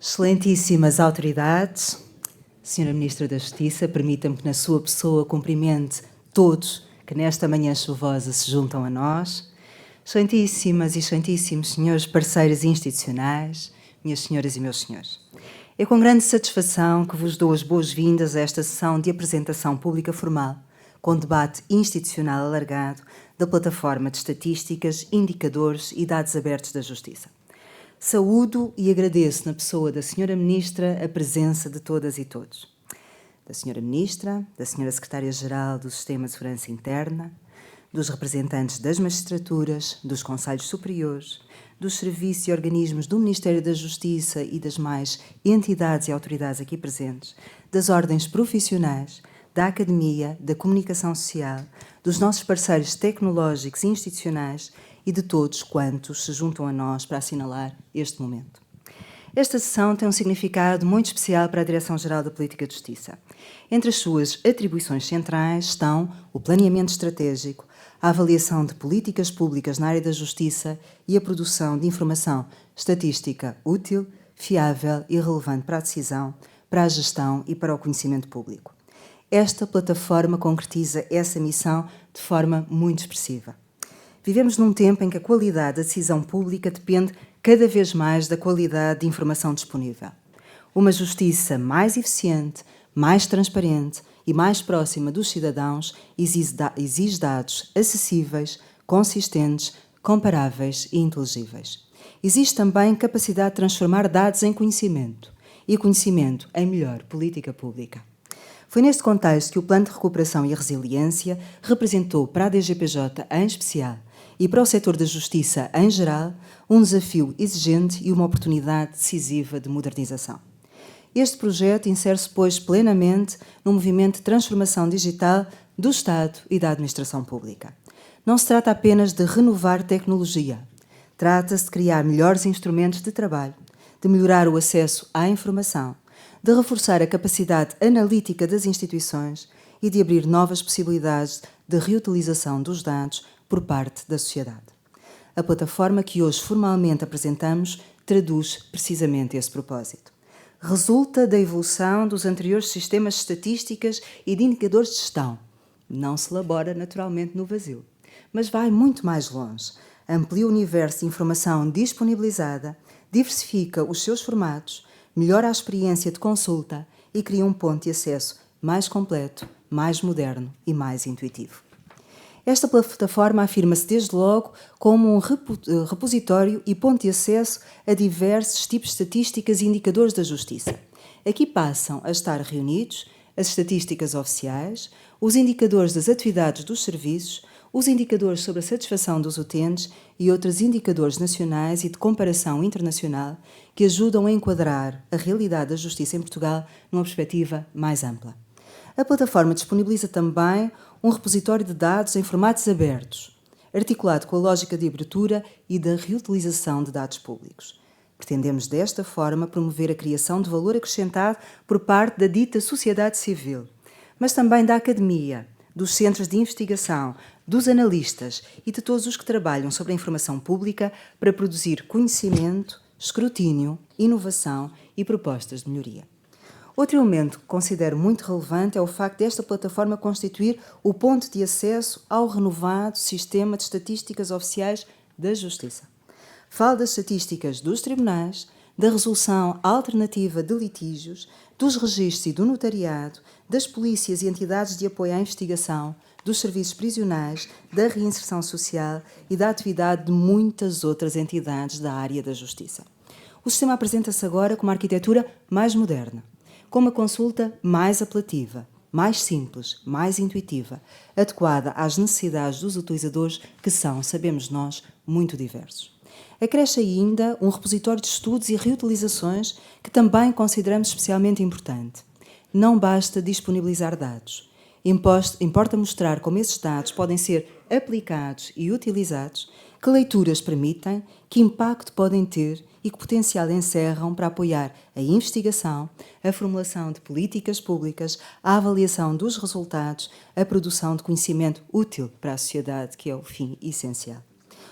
Excelentíssimas autoridades, Senhora Ministra da Justiça, permita-me que na sua pessoa cumprimente todos que nesta manhã chuvosa se juntam a nós. Excelentíssimas e excelentíssimos senhores parceiros institucionais, minhas senhoras e meus senhores. É com grande satisfação que vos dou as boas-vindas a esta sessão de apresentação pública formal, com debate institucional alargado da plataforma de estatísticas, indicadores e dados abertos da Justiça. Saúdo e agradeço na pessoa da Senhora Ministra a presença de todas e todos. Da Senhora Ministra, da Senhora Secretária-Geral do Sistema de Segurança Interna, dos representantes das magistraturas, dos conselhos superiores, dos serviços e organismos do Ministério da Justiça e das mais entidades e autoridades aqui presentes, das ordens profissionais, da academia, da comunicação social, dos nossos parceiros tecnológicos e institucionais e de todos quantos se juntam a nós para assinalar este momento. Esta sessão tem um significado muito especial para a Direção-Geral da Política de Justiça. Entre as suas atribuições centrais estão o planeamento estratégico, a avaliação de políticas públicas na área da justiça e a produção de informação estatística útil, fiável e relevante para a decisão, para a gestão e para o conhecimento público. Esta plataforma concretiza essa missão de forma muito expressiva. Vivemos num tempo em que a qualidade da decisão pública depende cada vez mais da qualidade de informação disponível. Uma justiça mais eficiente, mais transparente e mais próxima dos cidadãos exige dados acessíveis, consistentes, comparáveis e inteligíveis. Existe também capacidade de transformar dados em conhecimento e conhecimento em melhor política pública. Foi neste contexto que o Plano de Recuperação e Resiliência representou para a DGPJ em especial e para o setor da justiça em geral um desafio exigente e uma oportunidade decisiva de modernização. Este projeto insere-se, pois, plenamente no movimento de transformação digital do Estado e da administração pública. Não se trata apenas de renovar tecnologia, trata-se de criar melhores instrumentos de trabalho, de melhorar o acesso à informação, de reforçar a capacidade analítica das instituições e de abrir novas possibilidades de reutilização dos dados por parte da sociedade. A plataforma que hoje formalmente apresentamos traduz precisamente esse propósito. Resulta da evolução dos anteriores sistemas de estatísticas e de indicadores de gestão. Não se elabora naturalmente no vazio, mas vai muito mais longe. Amplia o universo de informação disponibilizada, diversifica os seus formatos, melhora a experiência de consulta e cria um ponto de acesso mais completo, mais moderno e mais intuitivo. Esta plataforma afirma-se desde logo como um repositório e ponto de acesso a diversos tipos de estatísticas e indicadores da justiça. Aqui passam a estar reunidos as estatísticas oficiais, os indicadores das atividades dos serviços, os indicadores sobre a satisfação dos utentes e outros indicadores nacionais e de comparação internacional que ajudam a enquadrar a realidade da justiça em Portugal numa perspectiva mais ampla. A plataforma disponibiliza também um repositório de dados em formatos abertos, articulado com a lógica de abertura e da reutilização de dados públicos. Pretendemos, desta forma, promover a criação de valor acrescentado por parte da dita sociedade civil, mas também da academia, dos centros de investigação, dos analistas e de todos os que trabalham sobre a informação pública para produzir conhecimento, escrutínio, inovação e propostas de melhoria. Outro elemento que considero muito relevante é o facto desta plataforma constituir o ponto de acesso ao renovado Sistema de Estatísticas Oficiais da Justiça. Falo das estatísticas dos tribunais, da resolução alternativa de litígios, dos registros e do notariado, das polícias e entidades de apoio à investigação, dos serviços prisionais, da reinserção social e da atividade de muitas outras entidades da área da justiça. O sistema apresenta-se agora com uma arquitetura mais moderna, com uma consulta mais apelativa, mais simples, mais intuitiva, adequada às necessidades dos utilizadores que são, sabemos nós, muito diversos. Acresce ainda um repositório de estudos e reutilizações que também consideramos especialmente importante. Não basta disponibilizar dados. Importa mostrar como esses dados podem ser aplicados e utilizados, que leituras permitem, que impacto podem ter e que potencial encerram para apoiar a investigação, a formulação de políticas públicas, a avaliação dos resultados, a produção de conhecimento útil para a sociedade, que é o fim essencial.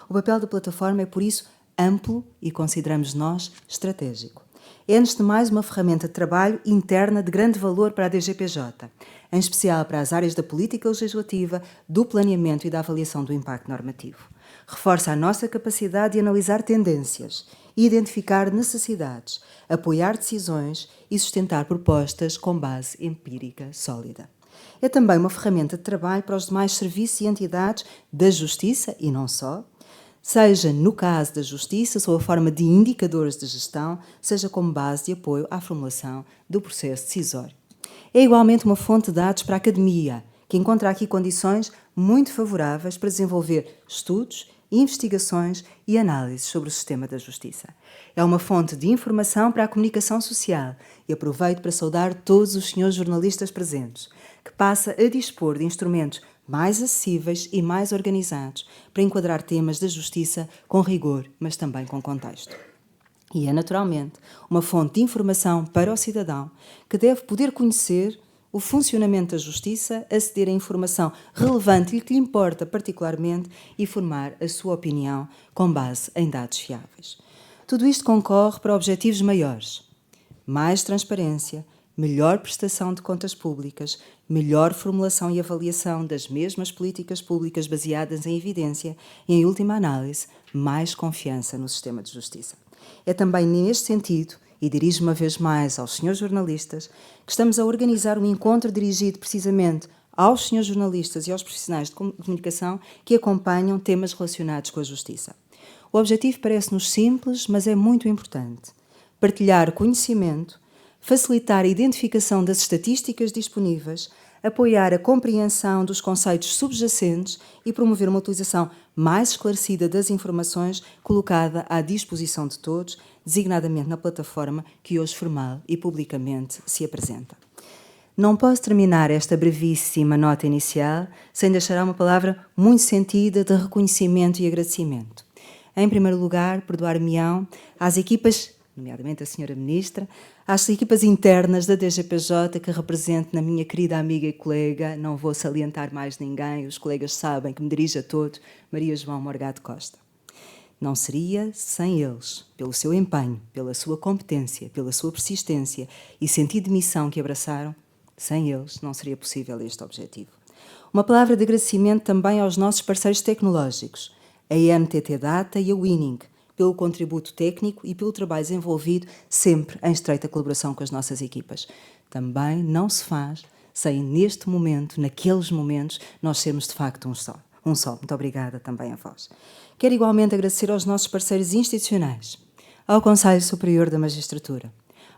O papel da plataforma é, por isso, amplo e consideramos nós estratégico. É, antes de mais, uma ferramenta de trabalho interna de grande valor para a DGPJ, em especial para as áreas da política legislativa, do planeamento e da avaliação do impacto normativo. Reforça a nossa capacidade de analisar tendências, identificar necessidades, apoiar decisões e sustentar propostas com base empírica sólida. É também uma ferramenta de trabalho para os demais serviços e entidades da Justiça, e não só, seja no caso da Justiça, sob a forma de indicadores de gestão, seja como base de apoio à formulação do processo decisório. É igualmente uma fonte de dados para a academia, que encontra aqui condições muito favoráveis para desenvolver estudos, investigações e análises sobre o sistema da justiça. É uma fonte de informação para a comunicação social e aproveito para saudar todos os senhores jornalistas presentes, que passa a dispor de instrumentos mais acessíveis e mais organizados para enquadrar temas da justiça com rigor, mas também com contexto. E é, naturalmente, uma fonte de informação para o cidadão que deve poder conhecer o funcionamento da justiça, aceder a informação relevante e que lhe importa particularmente e formar a sua opinião com base em dados fiáveis. Tudo isto concorre para objetivos maiores: mais transparência, melhor prestação de contas públicas, melhor formulação e avaliação das mesmas políticas públicas baseadas em evidência e, em última análise, mais confiança no sistema de justiça. É também neste sentido, e dirijo uma vez mais aos senhores jornalistas, que estamos a organizar um encontro dirigido precisamente aos senhores jornalistas e aos profissionais de comunicação que acompanham temas relacionados com a justiça. O objetivo parece-nos simples, mas é muito importante: partilhar conhecimento, facilitar a identificação das estatísticas disponíveis, apoiar a compreensão dos conceitos subjacentes e promover uma utilização mais esclarecida das informações colocada à disposição de todos, designadamente na plataforma que hoje formal e publicamente se apresenta. Não posso terminar esta brevíssima nota inicial sem deixar uma palavra muito sentida de reconhecimento e agradecimento. Em primeiro lugar, perdoar-me-ão às equipas, nomeadamente a Sra. Ministra, às equipas internas da DGPJ que represento na minha querida amiga e colega, não vou salientar mais ninguém, os colegas sabem que me dirijo a todos, Maria João Morgado Costa. Não seria sem eles, pelo seu empenho, pela sua competência, pela sua persistência e sentido de missão que abraçaram, sem eles não seria possível este objetivo. Uma palavra de agradecimento também aos nossos parceiros tecnológicos, a NTT Data e a Winning, pelo contributo técnico e pelo trabalho desenvolvido, sempre em estreita colaboração com as nossas equipas. Também não se faz sem, neste momento, naqueles momentos, nós sermos de facto um só. Muito obrigada também a vós. Quero igualmente agradecer aos nossos parceiros institucionais, ao Conselho Superior da Magistratura,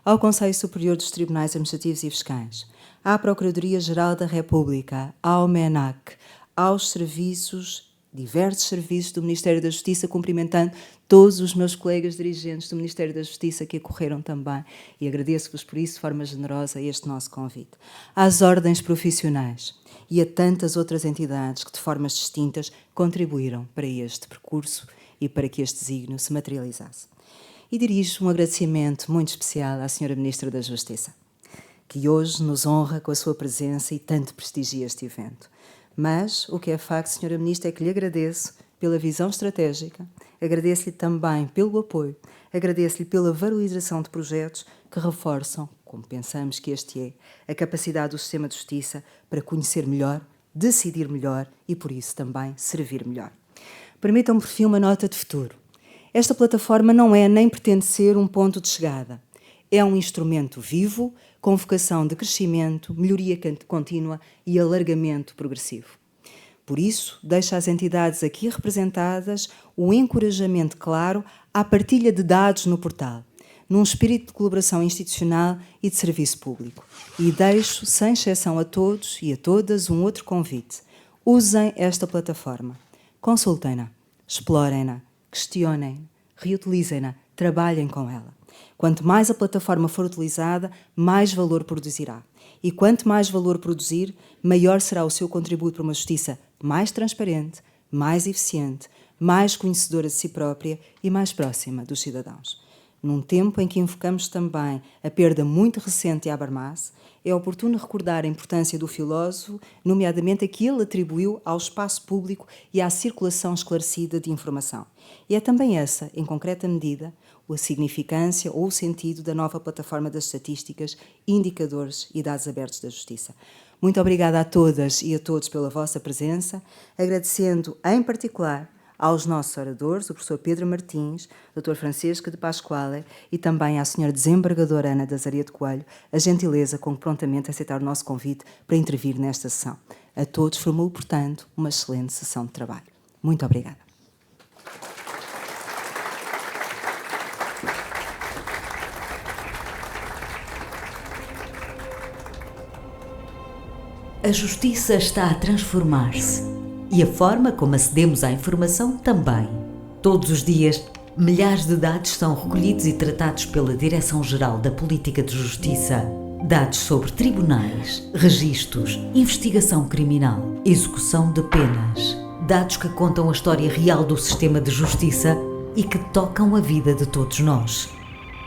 ao Conselho Superior dos Tribunais Administrativos e Fiscais, à Procuradoria-Geral da República, ao MENAC, aos diversos serviços do Ministério da Justiça, cumprimentando todos os meus colegas dirigentes do Ministério da Justiça que acorreram também e agradeço-vos por isso de forma generosa este nosso convite. Às ordens profissionais e a tantas outras entidades que de formas distintas contribuíram para este percurso e para que este desígnio se materializasse. E dirijo um agradecimento muito especial à Sra. Ministra da Justiça, que hoje nos honra com a sua presença e tanto prestigia este evento. Mas o que é facto, Sra. Ministra, é que lhe agradeço pela visão estratégica, agradeço-lhe também pelo apoio, agradeço-lhe pela valorização de projetos que reforçam, como pensamos que este é, a capacidade do sistema de justiça para conhecer melhor, decidir melhor e, por isso, também servir melhor. Permitam-me, por fim, uma nota de futuro. Esta plataforma não é nem pretende ser um ponto de chegada. É um instrumento vivo, com vocação de crescimento, melhoria contínua e alargamento progressivo. Por isso, deixo às entidades aqui representadas o encorajamento claro à partilha de dados no portal, num espírito de colaboração institucional e de serviço público. E deixo, sem exceção a todos e a todas, um outro convite. Usem esta plataforma. Consultem-na, explorem-na, questionem-na, reutilizem-na, trabalhem com ela. Quanto mais a plataforma for utilizada, mais valor produzirá. E quanto mais valor produzir, maior será o seu contributo para uma justiça mais transparente, mais eficiente, mais conhecedora de si própria e mais próxima dos cidadãos. Num tempo em que enfocamos também a perda muito recente de Habermas, é oportuno recordar a importância do filósofo, nomeadamente a que ele atribuiu ao espaço público e à circulação esclarecida de informação. E é também essa, em concreta medida, a significância ou o sentido da nova plataforma das estatísticas, indicadores e dados abertos da Justiça. Muito obrigada a todas e a todos pela vossa presença, agradecendo em particular aos nossos oradores, o professor Pedro Martins, Dr. Francisco de Pasquale e também à senhora desembargadora Ana de Azaria de Coelho, a gentileza com que prontamente aceitaram o nosso convite para intervir nesta sessão. A todos formulo, portanto, uma excelente sessão de trabalho. Muito obrigada. A justiça está a transformar-se e a forma como acedemos à informação também. Todos os dias, milhares de dados são recolhidos e tratados pela Direção-Geral da Política de Justiça. Dados sobre tribunais, registros, investigação criminal, execução de penas. Dados que contam a história real do sistema de justiça e que tocam a vida de todos nós.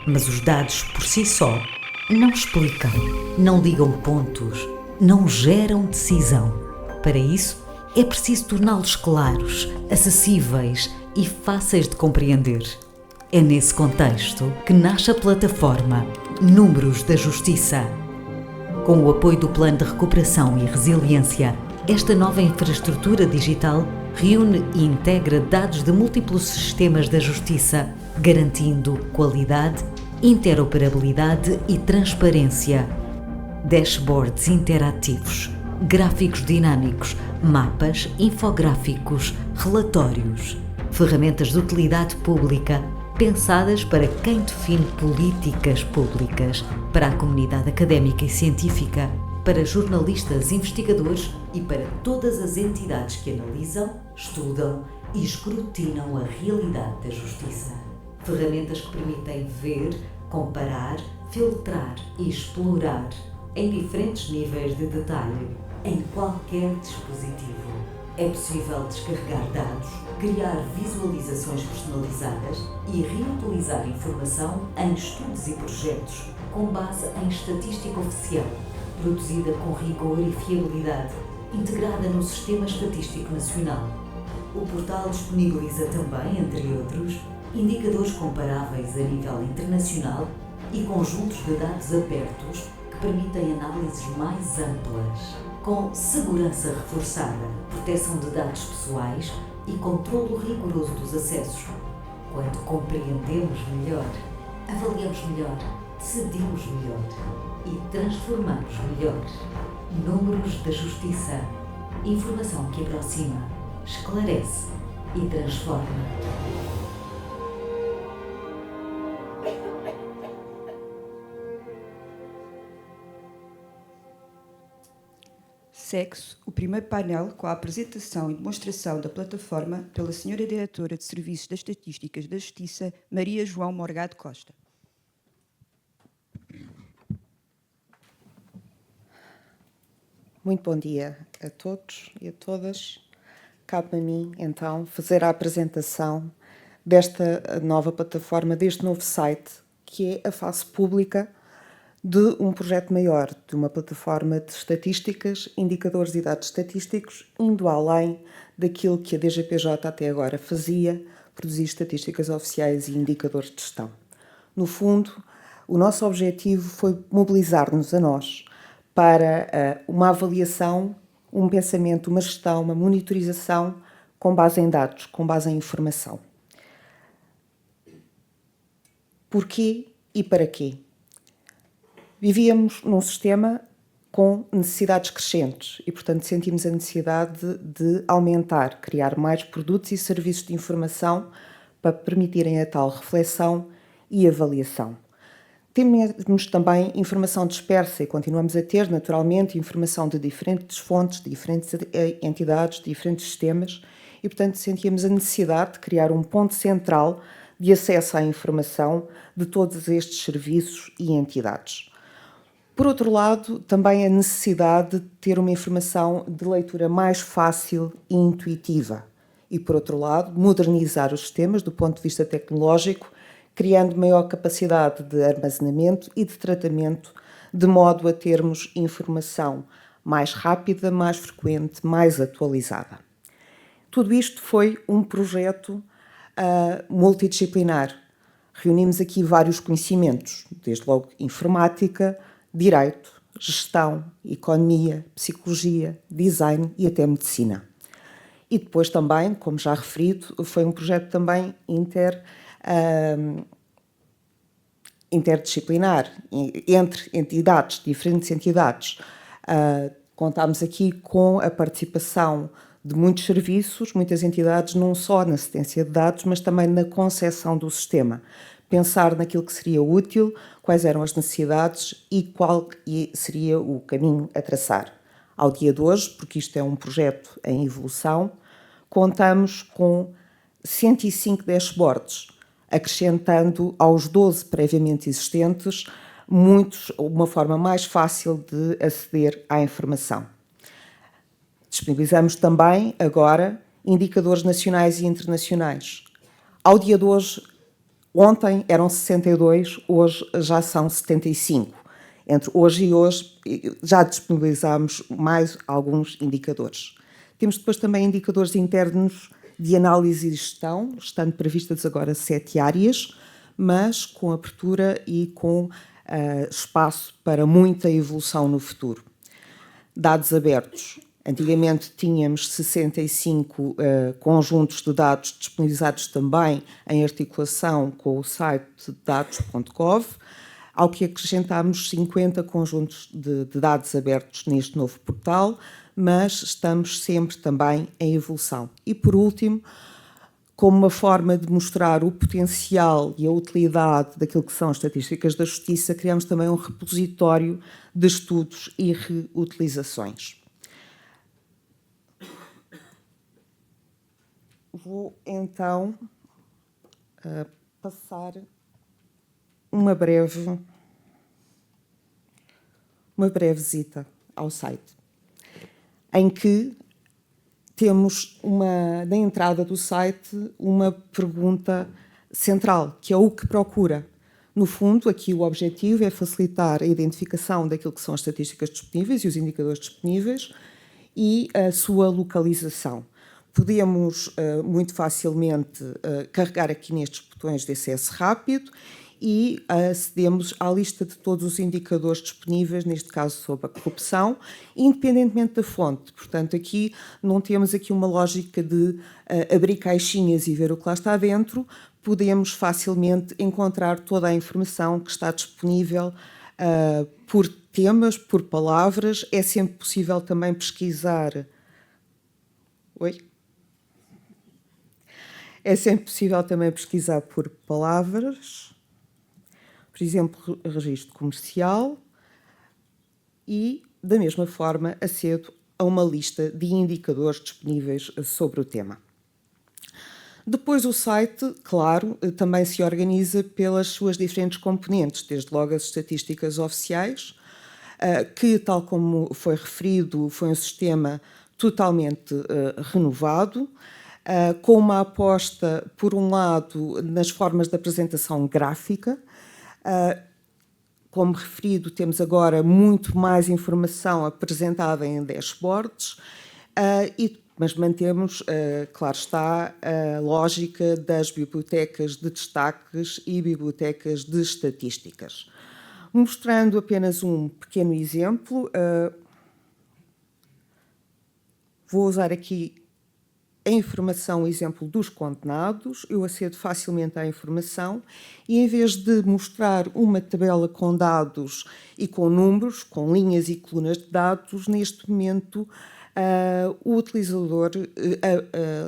Mas os dados por si só não explicam, não ligam pontos, não geram decisão. Para isso, é preciso torná-los claros, acessíveis e fáceis de compreender. É nesse contexto que nasce a plataforma Números da Justiça. Com o apoio do Plano de Recuperação e Resiliência, esta nova infraestrutura digital reúne e integra dados de múltiplos sistemas da justiça, garantindo qualidade, interoperabilidade e transparência. Dashboards interativos, gráficos dinâmicos, mapas, infográficos, relatórios, ferramentas de utilidade pública pensadas para quem define políticas públicas, para a comunidade académica e científica, para jornalistas, investigadores e para todas as entidades que analisam, estudam e escrutinam a realidade da justiça. Ferramentas que permitem ver, comparar, filtrar e explorar em diferentes níveis de detalhe, em qualquer dispositivo. É possível descarregar dados, criar visualizações personalizadas e reutilizar informação em estudos e projetos, com base em estatística oficial, produzida com rigor e fiabilidade, integrada no Sistema Estatístico Nacional. O portal disponibiliza também, entre outros, indicadores comparáveis a nível internacional e conjuntos de dados abertos que permitem análises mais amplas, com segurança reforçada, proteção de dados pessoais e controlo rigoroso dos acessos. Quando compreendemos melhor, avaliamos melhor, decidimos melhor e transformamos melhor. Números da Justiça. Informação que aproxima, esclarece e transforma. Segue-se o primeiro painel com a apresentação e demonstração da plataforma pela Sra. Diretora de Serviços das Estatísticas da Justiça, Maria João Morgado Costa. Muito bom dia a todos e a todas. Cabe a mim, então, fazer a apresentação desta nova plataforma, deste novo site, que é a face pública de um projeto maior, de uma plataforma de estatísticas, indicadores e dados estatísticos, indo além daquilo que a DGPJ até agora fazia, produzir estatísticas oficiais e indicadores de gestão. No fundo, o nosso objetivo foi mobilizar-nos a nós para uma avaliação, um pensamento, uma gestão, uma monitorização com base em dados, com base em informação. Porquê e para quê? Vivíamos num sistema com necessidades crescentes e, portanto, sentimos a necessidade de aumentar, criar mais produtos e serviços de informação para permitirem a tal reflexão e avaliação. Temos também informação dispersa e continuamos a ter, naturalmente, informação de diferentes fontes, de diferentes entidades, de diferentes sistemas e, portanto, sentíamos a necessidade de criar um ponto central de acesso à informação de todos estes serviços e entidades. Por outro lado, também a necessidade de ter uma informação de leitura mais fácil e intuitiva. E, por outro lado, modernizar os sistemas do ponto de vista tecnológico, criando maior capacidade de armazenamento e de tratamento, de modo a termos informação mais rápida, mais frequente, mais atualizada. Tudo isto foi um projeto multidisciplinar, Reunimos aqui vários conhecimentos, desde logo informática, direito, gestão, economia, psicologia, design e até medicina. E depois também, como já referido, foi um projeto também interdisciplinar, entre entidades, diferentes entidades. Contámos aqui com a participação de muitos serviços, muitas entidades, não só na assistência de dados, mas também na concepção do sistema. Pensar naquilo que seria útil, quais eram as necessidades e qual seria o caminho a traçar. Ao dia de hoje, porque isto é um projeto em evolução, contamos com 105 dashboards, acrescentando aos 12 previamente existentes, uma forma mais fácil de aceder à informação. Disponibilizamos também, agora, indicadores nacionais e internacionais. Ao dia de hoje, ontem eram 62, hoje já são 75. Entre hoje e hoje já disponibilizamos mais alguns indicadores. Temos depois também indicadores internos de análise e gestão, estando previstas agora 7 áreas, mas com abertura e com espaço para muita evolução no futuro. Dados abertos. Antigamente tínhamos 65 conjuntos de dados disponibilizados também em articulação com o site dados.gov, ao que acrescentámos 50 conjuntos de dados abertos neste novo portal, mas estamos sempre também em evolução. E, por último, como uma forma de mostrar o potencial e a utilidade daquilo que são as estatísticas da Justiça, criamos também um repositório de estudos e reutilizações. Vou, então, passar uma breve visita ao site, em que temos na entrada do site uma pergunta central, que é o que procura. No fundo, aqui o objetivo é facilitar a identificação daquilo que são as estatísticas disponíveis e os indicadores disponíveis e a sua localização. Podemos muito facilmente carregar aqui nestes botões de acesso rápido e acedemos à lista de todos os indicadores disponíveis, neste caso sobre a corrupção, independentemente da fonte. Portanto, aqui não temos aqui uma lógica de abrir caixinhas e ver o que lá está dentro. Podemos facilmente encontrar toda a informação que está disponível por temas, por palavras. É sempre possível também pesquisar... É sempre possível também pesquisar por palavras, por exemplo, registro comercial, e, da mesma forma, acedo a uma lista de indicadores disponíveis sobre o tema. Depois o site, claro, também se organiza pelas suas diferentes componentes, desde logo as estatísticas oficiais, que, tal como foi referido, foi um sistema totalmente renovado, com uma aposta, por um lado, nas formas de apresentação gráfica. Como referido, temos agora muito mais informação apresentada em dashboards, mas mantemos, claro está, a lógica das bibliotecas de destaques e bibliotecas de estatísticas. Mostrando apenas um pequeno exemplo, vou usar aqui a informação, o exemplo dos condenados. Eu acedo facilmente à informação e, em vez de mostrar uma tabela com dados e com números, com linhas e colunas de dados, neste momento o utilizador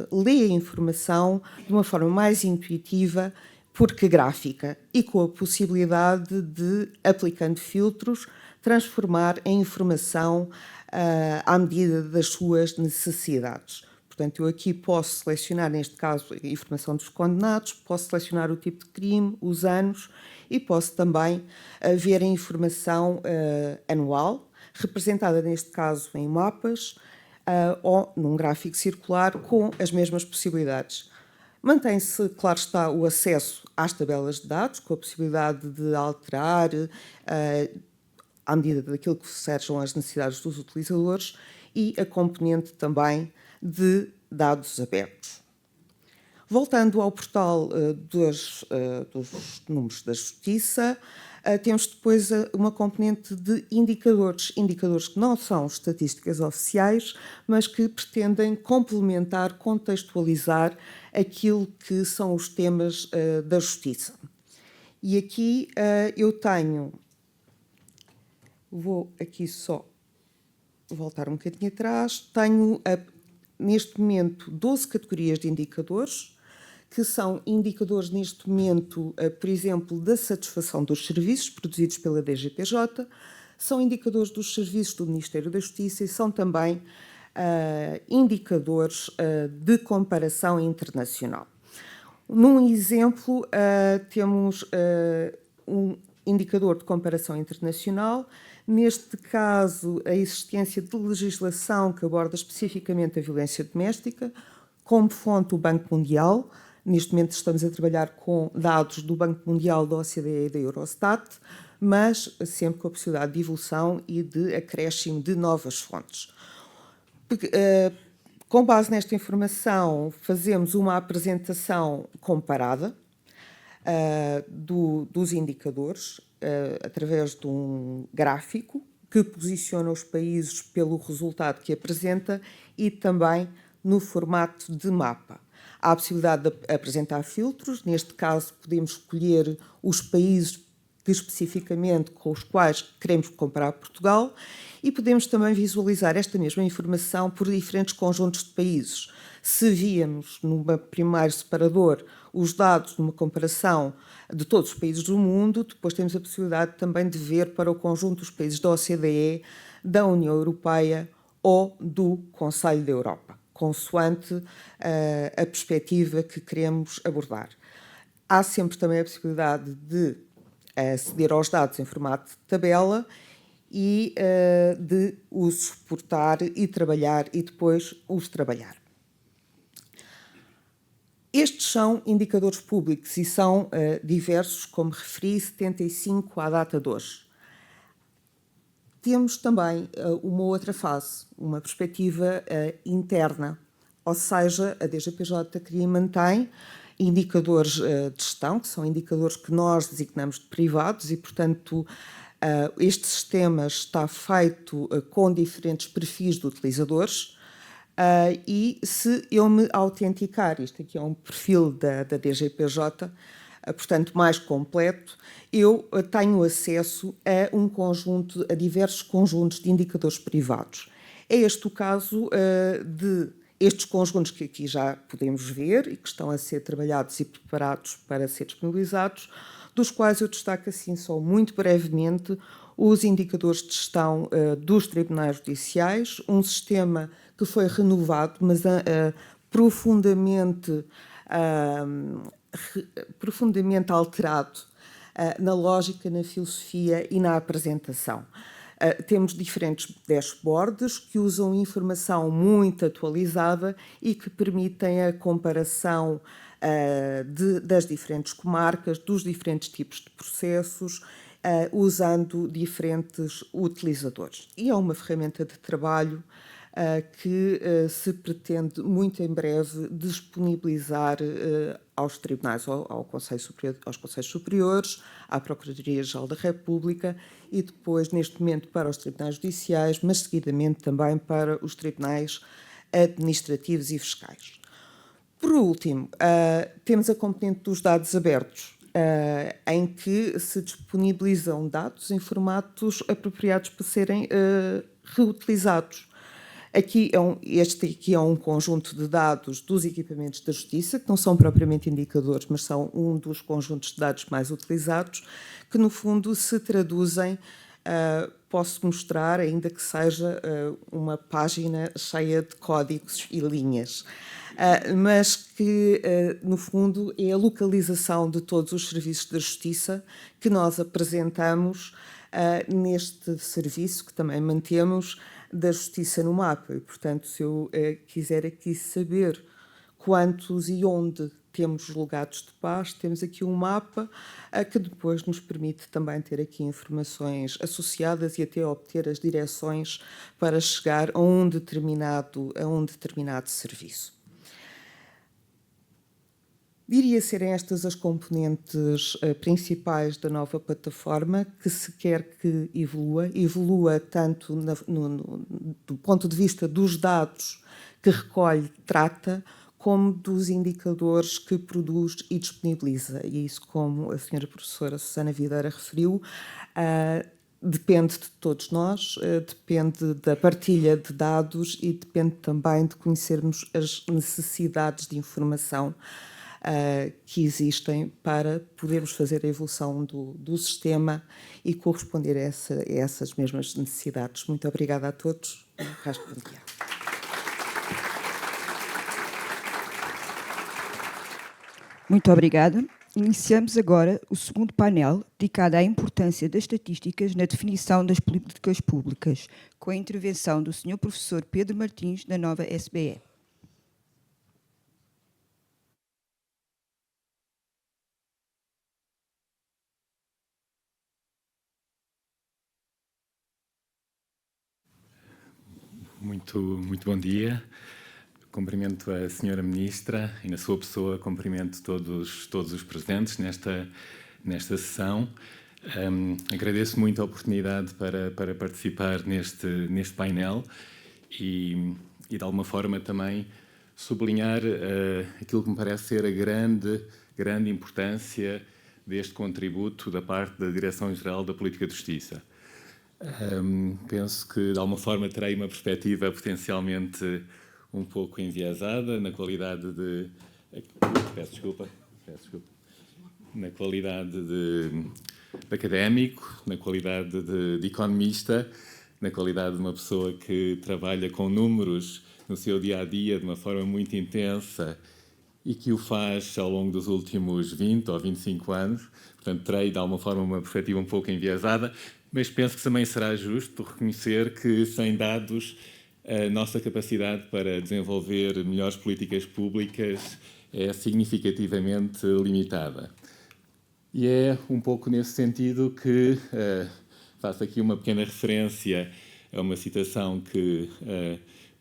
lê a informação de uma forma mais intuitiva, porque gráfica, e com a possibilidade de, aplicando filtros, transformar em informação à medida das suas necessidades. Portanto, eu aqui posso selecionar, neste caso, a informação dos condenados, posso selecionar o tipo de crime, os anos, e posso também ver a informação anual, representada, neste caso, em mapas ou num gráfico circular, com as mesmas possibilidades. Mantém-se, claro está, o acesso às tabelas de dados, com a possibilidade de alterar à medida daquilo que sejam as necessidades dos utilizadores, e a componente também de dados abertos. Voltando ao portal dos números da Justiça, temos depois uma componente de indicadores que não são estatísticas oficiais, mas que pretendem complementar, contextualizar aquilo que são os temas da Justiça. E aqui eu tenho, vou aqui só voltar um bocadinho atrás, tenho neste momento 12 categorias de indicadores, que são indicadores neste momento, por exemplo, da satisfação dos serviços produzidos pela DGPJ, são indicadores dos serviços do Ministério da Justiça e são também indicadores de comparação internacional. Num exemplo, temos um indicador de comparação internacional, neste caso a existência de legislação que aborda especificamente a violência doméstica, como fonte o Banco Mundial. Neste momento estamos a trabalhar com dados do Banco Mundial, da OCDE e da Eurostat, mas sempre com a possibilidade de evolução e de acréscimo de novas fontes. Com base nesta informação, fazemos uma apresentação comparada dos indicadores, através de um gráfico que posiciona os países pelo resultado que apresenta e também no formato de mapa. Há a possibilidade de apresentar filtros, neste caso podemos escolher os países que especificamente com os quais queremos comparar Portugal e podemos também visualizar esta mesma informação por diferentes conjuntos de países. Se víamos num primeiro separador os dados numa comparação de todos os países do mundo, depois temos a possibilidade também de ver para o conjunto dos países da OCDE, da União Europeia ou do Conselho da Europa, consoante a perspectiva que queremos abordar. Há sempre também a possibilidade de aceder aos dados em formato de tabela e de os exportar e trabalhar e depois os trabalhar. Estes são indicadores públicos e são diversos, como referi, 75 à data de hoje. Temos também uma outra fase, uma perspectiva interna, ou seja, a DGPJ cria e mantém indicadores de gestão, que são indicadores que nós designamos de privados e, portanto, este sistema está feito com diferentes perfis de utilizadores e se eu me autenticar, isto aqui é um perfil da DGPJ, portanto mais completo, eu tenho acesso a diversos conjuntos de indicadores privados. É este o caso de estes conjuntos que aqui já podemos ver e que estão a ser trabalhados e preparados para ser disponibilizados, dos quais eu destaco assim só muito brevemente os indicadores de gestão dos tribunais judiciais, um sistema que foi renovado, mas profundamente alterado na lógica, na filosofia e na apresentação. Temos diferentes dashboards que usam informação muito atualizada e que permitem a comparação das diferentes comarcas, dos diferentes tipos de processos, usando diferentes utilizadores. E é uma ferramenta de trabalho que se pretende muito em breve disponibilizar aos tribunais, aos Conselhos Superiores, à Procuradoria-Geral da República e depois, neste momento, para os tribunais judiciais, mas seguidamente também para os tribunais administrativos e fiscais. Por último, temos a componente dos dados abertos, em que se disponibilizam dados em formatos apropriados para serem reutilizados. Este aqui é um conjunto de dados dos equipamentos da Justiça, que não são propriamente indicadores, mas são um dos conjuntos de dados mais utilizados, que no fundo se traduzem, posso mostrar, ainda que seja uma página cheia de códigos e linhas, mas que no fundo é a localização de todos os serviços da Justiça que nós apresentamos neste serviço, que também mantemos, da Justiça no Mapa. E, portanto, se eu quiser aqui saber quantos e onde temos julgados de paz, temos aqui um mapa que depois nos permite também ter aqui informações associadas e até obter as direções para chegar a um determinado serviço. Diria serem estas as componentes principais da nova plataforma que se quer que evolua tanto do ponto de vista dos dados que recolhe, trata, como dos indicadores que produz e disponibiliza. E isso, como a senhora professora Susana Videira referiu, depende de todos nós, depende da partilha de dados e depende também de conhecermos as necessidades de informação que existem para podermos fazer a evolução do sistema e corresponder a essas mesmas necessidades. Muito obrigada a todos e o resto do dia. Muito obrigada. Iniciamos agora o segundo painel, dedicado à importância das estatísticas na definição das políticas públicas, com a intervenção do Sr. Professor Pedro Martins, da Nova SBE. Muito bom dia. Cumprimento a Senhora Ministra e, na sua pessoa, cumprimento todos os presentes nesta sessão. Agradeço muito a oportunidade para participar neste painel e, de alguma forma, também sublinhar aquilo que me parece ser a grande importância deste contributo da parte da Direção-Geral da Política de Justiça. Penso que, de alguma forma, terei uma perspectiva potencialmente um pouco enviesada na qualidade de... Peço desculpa. Na qualidade de académico, na qualidade de economista, na qualidade de uma pessoa que trabalha com números no seu dia-a-dia de uma forma muito intensa e que o faz ao longo dos últimos 20 ou 25 anos. Portanto, terei, de alguma forma, uma perspectiva um pouco enviesada, mas penso que também será justo reconhecer que, sem dados, a nossa capacidade para desenvolver melhores políticas públicas é significativamente limitada. E é um pouco nesse sentido que faço aqui uma pequena referência a uma citação que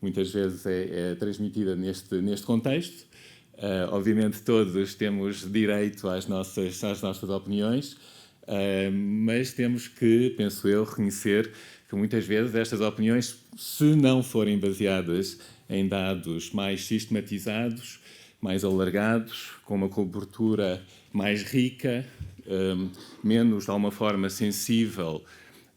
muitas vezes é transmitida neste contexto. Obviamente todos temos direito às nossas opiniões, mas temos que, penso eu, reconhecer que muitas vezes estas opiniões, se não forem baseadas em dados mais sistematizados, mais alargados, com uma cobertura mais rica, menos, de alguma forma, sensível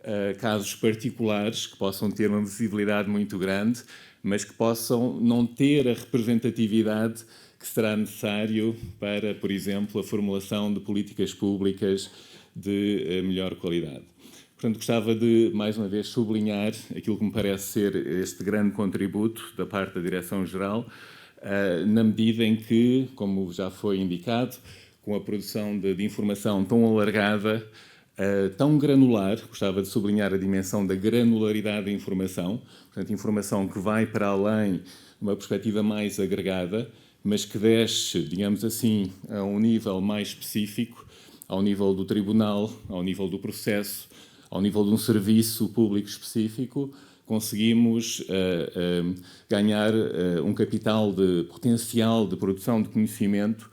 a casos particulares que possam ter uma visibilidade muito grande, mas que possam não ter a representatividade que será necessário para, por exemplo, a formulação de políticas públicas de melhor qualidade. Portanto, gostava de, mais uma vez, sublinhar aquilo que me parece ser este grande contributo da parte da Direção-Geral, na medida em que, como já foi indicado, com a produção de informação tão alargada, tão granular, gostava de sublinhar a dimensão da granularidade da informação, portanto, informação que vai para além de uma perspectiva mais agregada, mas que desce, digamos assim, a um nível mais específico, ao nível do tribunal, ao nível do processo, ao nível de um serviço público específico, conseguimos ganhar um capital de potencial de produção de conhecimento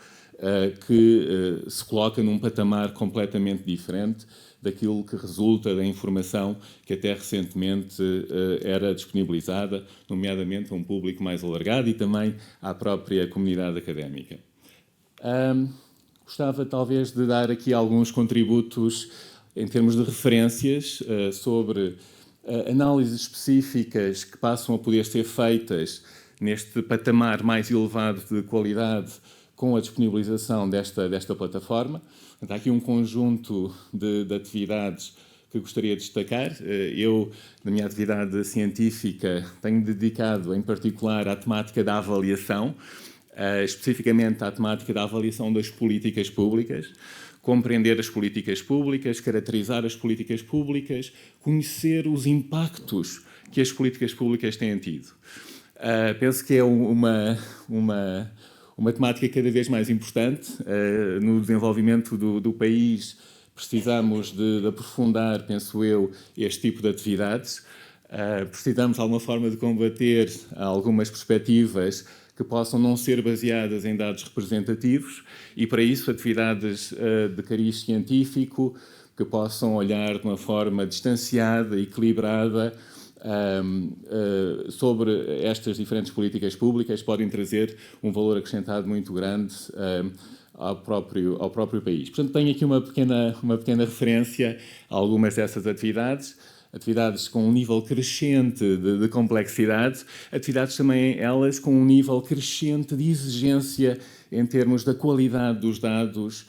que se coloca num patamar completamente diferente daquilo que resulta da informação que até recentemente era disponibilizada, nomeadamente a um público mais alargado e também à própria comunidade académica. Gostava talvez de dar aqui alguns contributos em termos de referências sobre análises específicas que passam a poder ser feitas neste patamar mais elevado de qualidade com a disponibilização desta plataforma. Há aqui um conjunto de atividades que gostaria de destacar. Eu, na minha atividade científica, tenho dedicado em particular à temática da avaliação, especificamente à temática da avaliação das políticas públicas, compreender as políticas públicas, caracterizar as políticas públicas, conhecer os impactos que as políticas públicas têm tido. Penso que é uma temática cada vez mais importante no desenvolvimento do país. Precisamos de aprofundar, penso eu, este tipo de atividades. Precisamos, de alguma forma, de combater algumas perspectivas que possam não ser baseadas em dados representativos e, para isso, atividades de cariz científico que possam olhar de uma forma distanciada, equilibrada, sobre estas diferentes políticas públicas, podem trazer um valor acrescentado muito grande ao próprio país. Portanto, tenho aqui uma pequena referência a algumas dessas atividades com um nível crescente de complexidade, atividades também elas com um nível crescente de exigência em termos da qualidade dos dados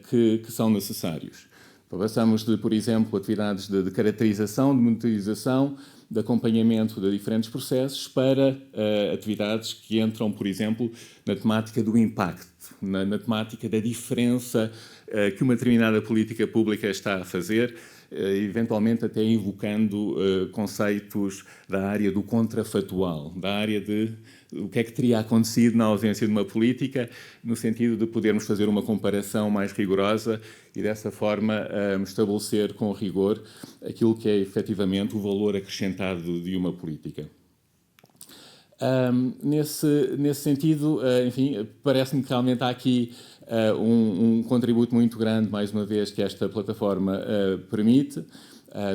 que são necessários. Passamos de, por exemplo, atividades de caracterização, de monitorização, de acompanhamento de diferentes processos para atividades que entram, por exemplo, na temática do impacto, na temática da diferença que uma determinada política pública está a fazer, eventualmente até invocando conceitos da área do contrafatual, da área de o que é que teria acontecido na ausência de uma política, no sentido de podermos fazer uma comparação mais rigorosa e, dessa forma, estabelecer com rigor aquilo que é, efetivamente, o valor acrescentado de uma política. Nesse sentido, enfim, parece-me que realmente há aqui um contributo muito grande, mais uma vez, que esta plataforma permite,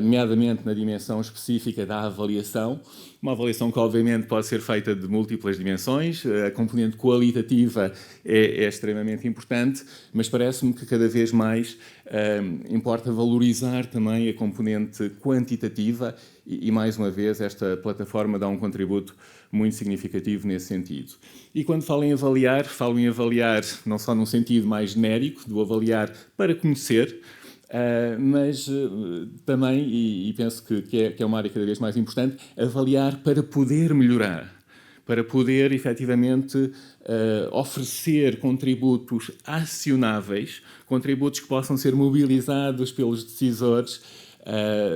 nomeadamente na dimensão específica da avaliação, uma avaliação que obviamente pode ser feita de múltiplas dimensões, a componente qualitativa é extremamente importante, mas parece-me que cada vez mais importa valorizar também a componente quantitativa e mais uma vez esta plataforma dá um contributo muito significativo nesse sentido. E quando falo em avaliar não só num sentido mais genérico, do avaliar para conhecer, mas também, e penso que é uma área cada vez mais importante, avaliar para poder melhorar, para poder efetivamente oferecer contributos acionáveis, contributos que possam ser mobilizados pelos decisores,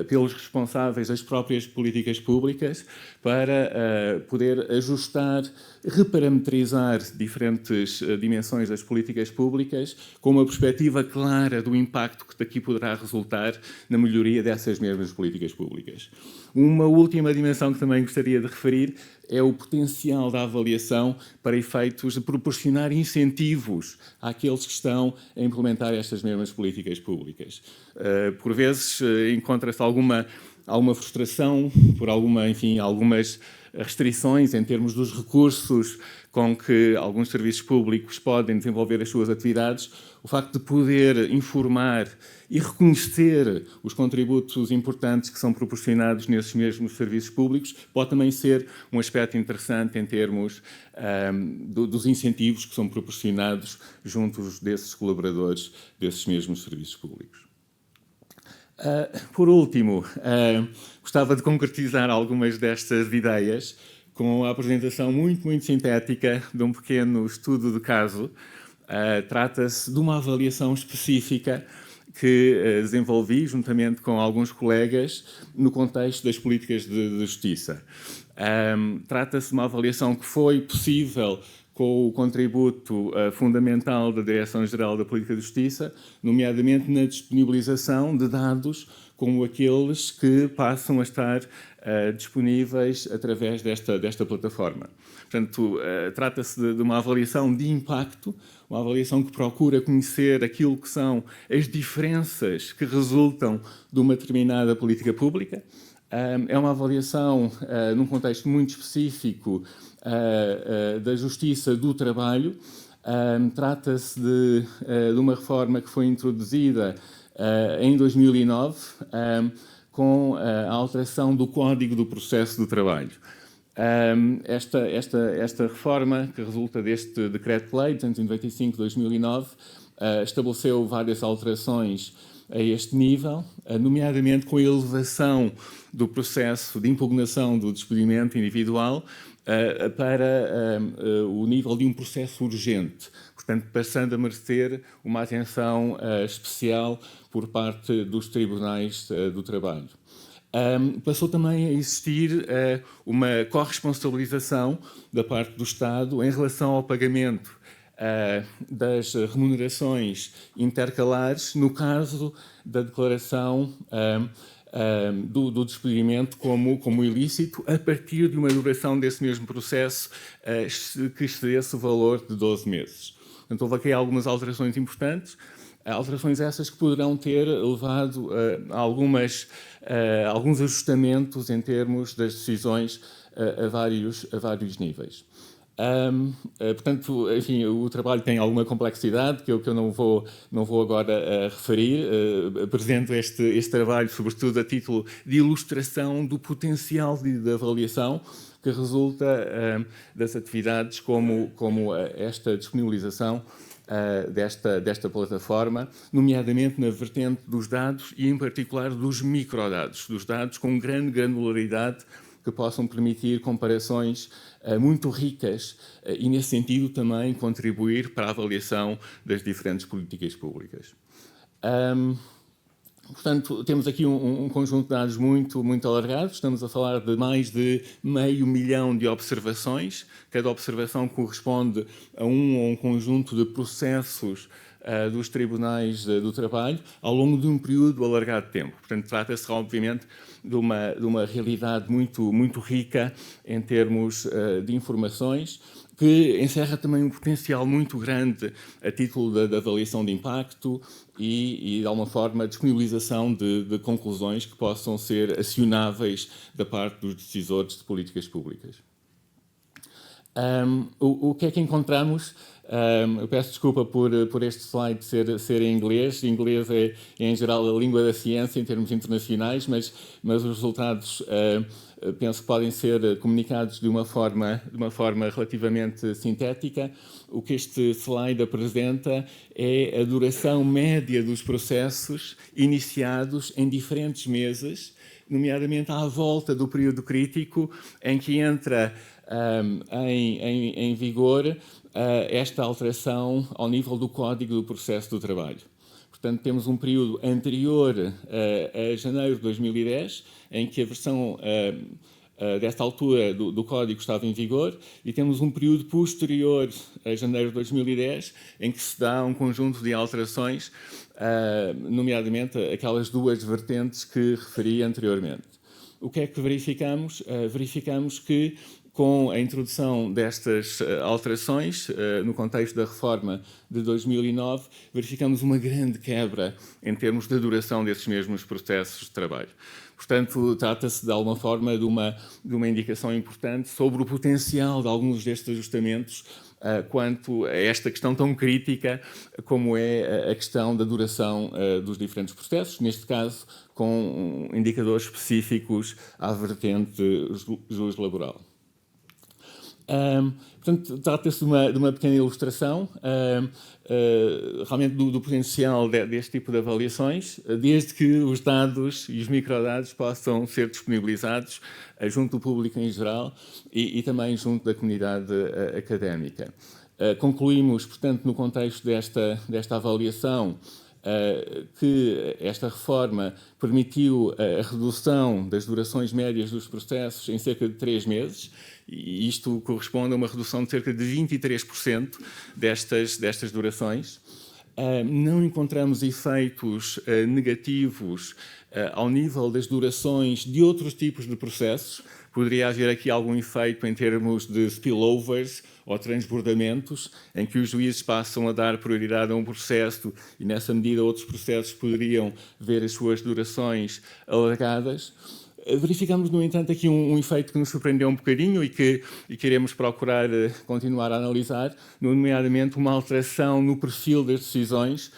pelos responsáveis das próprias políticas públicas, para poder ajustar, reparametrizar diferentes dimensões das políticas públicas com uma perspectiva clara do impacto que daqui poderá resultar na melhoria dessas mesmas políticas públicas. Uma última dimensão que também gostaria de referir é o potencial da avaliação para efeitos de proporcionar incentivos àqueles que estão a implementar estas mesmas políticas públicas. Por vezes encontra-se alguma frustração por algumas restrições em termos dos recursos com que alguns serviços públicos podem desenvolver as suas atividades. O facto de poder informar e reconhecer os contributos importantes que são proporcionados nesses mesmos serviços públicos pode também ser um aspecto interessante em termos dos incentivos que são proporcionados juntos desses colaboradores desses mesmos serviços públicos. Por último, gostava de concretizar algumas destas ideias com a apresentação muito sintética de um pequeno estudo de caso. Trata-se de uma avaliação específica que desenvolvi juntamente com alguns colegas no contexto das políticas de justiça. Trata-se de uma avaliação que foi possível com o contributo fundamental da Direção-Geral da Política de Justiça, nomeadamente na disponibilização de dados como aqueles que passam a estar disponíveis através desta plataforma. Portanto, trata-se de uma avaliação de impacto, uma avaliação que procura conhecer aquilo que são as diferenças que resultam de uma determinada política pública. É uma avaliação num contexto muito específico da Justiça do Trabalho. Trata-se de uma reforma que foi introduzida em 2009 com a alteração do Código do Processo do Trabalho. Esta reforma, que resulta deste Decreto-Lei 295 de 2009, estabeleceu várias alterações a este nível, nomeadamente com a elevação do processo de impugnação do despedimento individual para o nível de um processo urgente, portanto, passando a merecer uma atenção especial por parte dos tribunais do trabalho. Passou também a existir uma corresponsabilização da parte do Estado em relação ao pagamento das remunerações intercalares no caso da declaração do despedimento como ilícito a partir de uma duração desse mesmo processo que excedesse o valor de 12 meses. Portanto, houve aqui algumas alterações importantes, alterações essas que poderão ter levado a alguns ajustamentos em termos das decisões a vários níveis. Portanto, enfim, o trabalho tem alguma complexidade que eu não vou agora referir. Apresento este trabalho, sobretudo, a título de ilustração do potencial de avaliação que resulta das atividades como esta disponibilização desta plataforma, nomeadamente na vertente dos dados e, em particular, dos microdados, dos dados com grande granularidade que possam permitir comparações muito ricas e, nesse sentido, também contribuir para a avaliação das diferentes políticas públicas. Portanto, temos aqui um conjunto de dados muito alargado. Estamos a falar de mais de 500 mil de observações. Cada observação corresponde a um conjunto de processos dos tribunais do trabalho ao longo de um período alargado de tempo. Portanto, trata-se, obviamente, de uma realidade muito rica em termos de informações, que encerra também um potencial muito grande a título da avaliação de impacto e de alguma forma, a disponibilização de conclusões que possam ser acionáveis da parte dos decisores de políticas públicas. O que é que encontramos? Eu peço desculpa por este slide ser em inglês. Inglês é, em geral, a língua da ciência em termos internacionais, mas os resultados penso que podem ser comunicados de uma forma relativamente sintética. O que este slide apresenta é a duração média dos processos iniciados em diferentes meses, nomeadamente à volta do período crítico em que entra em vigor esta alteração ao nível do Código do Processo do Trabalho. Portanto, temos um período anterior a janeiro de 2010, em que a versão desta altura do Código estava em vigor, e temos um período posterior a janeiro de 2010, em que se dá um conjunto de alterações, nomeadamente aquelas duas vertentes que referi anteriormente. O que é que verificamos? Verificamos que, com a introdução destas alterações, no contexto da reforma de 2009, verificamos uma grande quebra em termos da duração desses mesmos processos de trabalho. Portanto, trata-se de alguma forma de uma indicação importante sobre o potencial de alguns destes ajustamentos quanto a esta questão tão crítica como é a questão da duração dos diferentes processos, neste caso com indicadores específicos à vertente juiz laboral. Portanto, trata-se de uma pequena ilustração realmente do potencial deste tipo de avaliações, desde que os dados e os microdados possam ser disponibilizados junto do público em geral e também junto da comunidade académica. Concluímos, portanto, no contexto desta avaliação, que esta reforma permitiu a redução das durações médias dos processos em cerca de 3 meses, e isto corresponde a uma redução de cerca de 23% destas durações. Não encontramos efeitos negativos ao nível das durações de outros tipos de processos. Poderia haver aqui algum efeito em termos de spillovers ou transbordamentos, em que os juízes passam a dar prioridade a um processo e, nessa medida, outros processos poderiam ver as suas durações alargadas. Verificamos, no entanto, aqui um efeito que nos surpreendeu um bocadinho e que iremos procurar continuar a analisar, nomeadamente uma alteração no perfil das decisões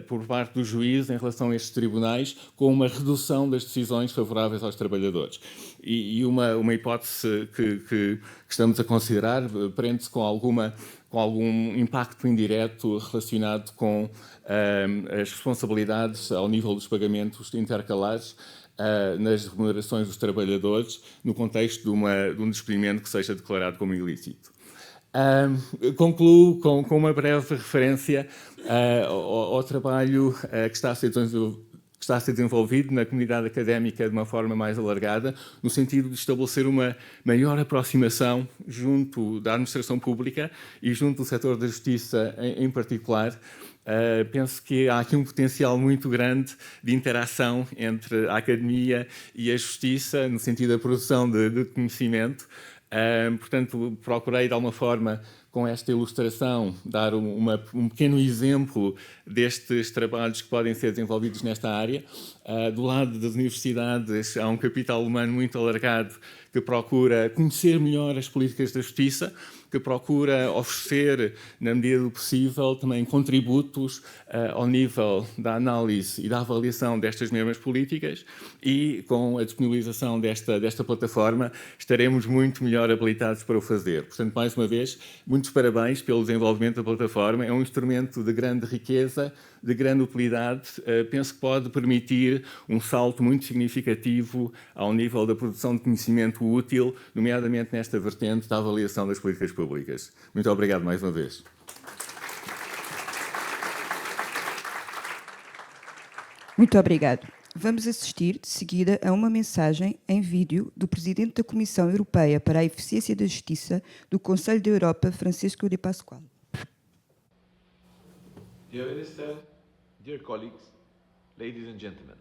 por parte do juiz em relação a estes tribunais, com uma redução das decisões favoráveis aos trabalhadores. E uma hipótese que estamos a considerar prende-se com algum impacto indireto relacionado com as responsabilidades ao nível dos pagamentos intercalares nas remunerações dos trabalhadores, no contexto de um despedimento que seja declarado como ilícito. Concluo com uma breve referência ao trabalho que está a ser que está a ser desenvolvido na comunidade académica de uma forma mais alargada, no sentido de estabelecer uma maior aproximação junto da administração pública e junto do setor da justiça em particular. Penso que há aqui um potencial muito grande de interação entre a academia e a justiça, no sentido da produção de conhecimento. Portanto, procurei, de alguma forma, com esta ilustração, dar um pequeno exemplo destes trabalhos que podem ser desenvolvidos nesta área. Do lado das universidades, há um capital humano muito alargado que procura conhecer melhor as políticas da justiça, que procura oferecer, na medida do possível, também contributos ao nível da análise e da avaliação destas mesmas políticas, e com a disponibilização desta plataforma estaremos muito melhor habilitados para o fazer. Portanto, mais uma vez, muitos parabéns pelo desenvolvimento da plataforma. É um instrumento de grande riqueza, de grande utilidade. Penso que pode permitir um salto muito significativo ao nível da produção de conhecimento útil, nomeadamente nesta vertente da avaliação das políticas públicas. Muito obrigado mais uma vez. Muito obrigado. Vamos assistir, de seguida, a uma mensagem em vídeo do Presidente da Comissão Europeia para a Eficiência da Justiça do Conselho da Europa, Francisco de Pasquale. Dear Minister, dear colleagues, ladies and gentlemen,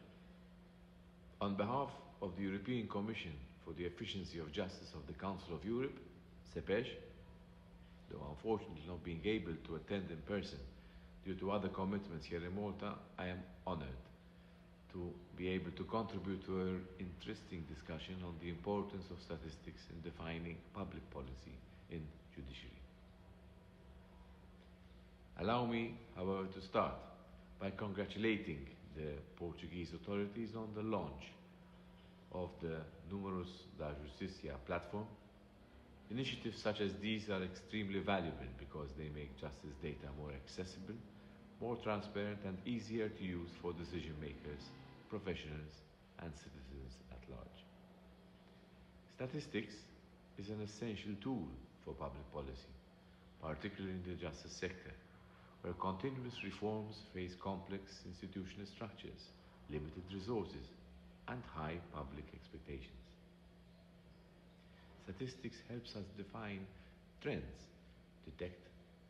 on behalf of the European Commission for the Efficiency of Justice of the Council of Europe, CEPEJ, though unfortunately not being able to attend in person due to other commitments here in Malta, I am honored to be able to contribute to an interesting discussion on the importance of statistics in defining public policy in judiciary. Allow me, however, to start by congratulating the Portuguese authorities on the launch of the Números da Justiça platform. Initiatives such as these are extremely valuable because they make justice data more accessible, more transparent and easier to use for decision makers, professionals and citizens at large. Statistics is an essential tool for public policy, particularly in the justice sector, where continuous reforms face complex institutional structures, limited resources and high public expectations. Statistics helps us define trends, detect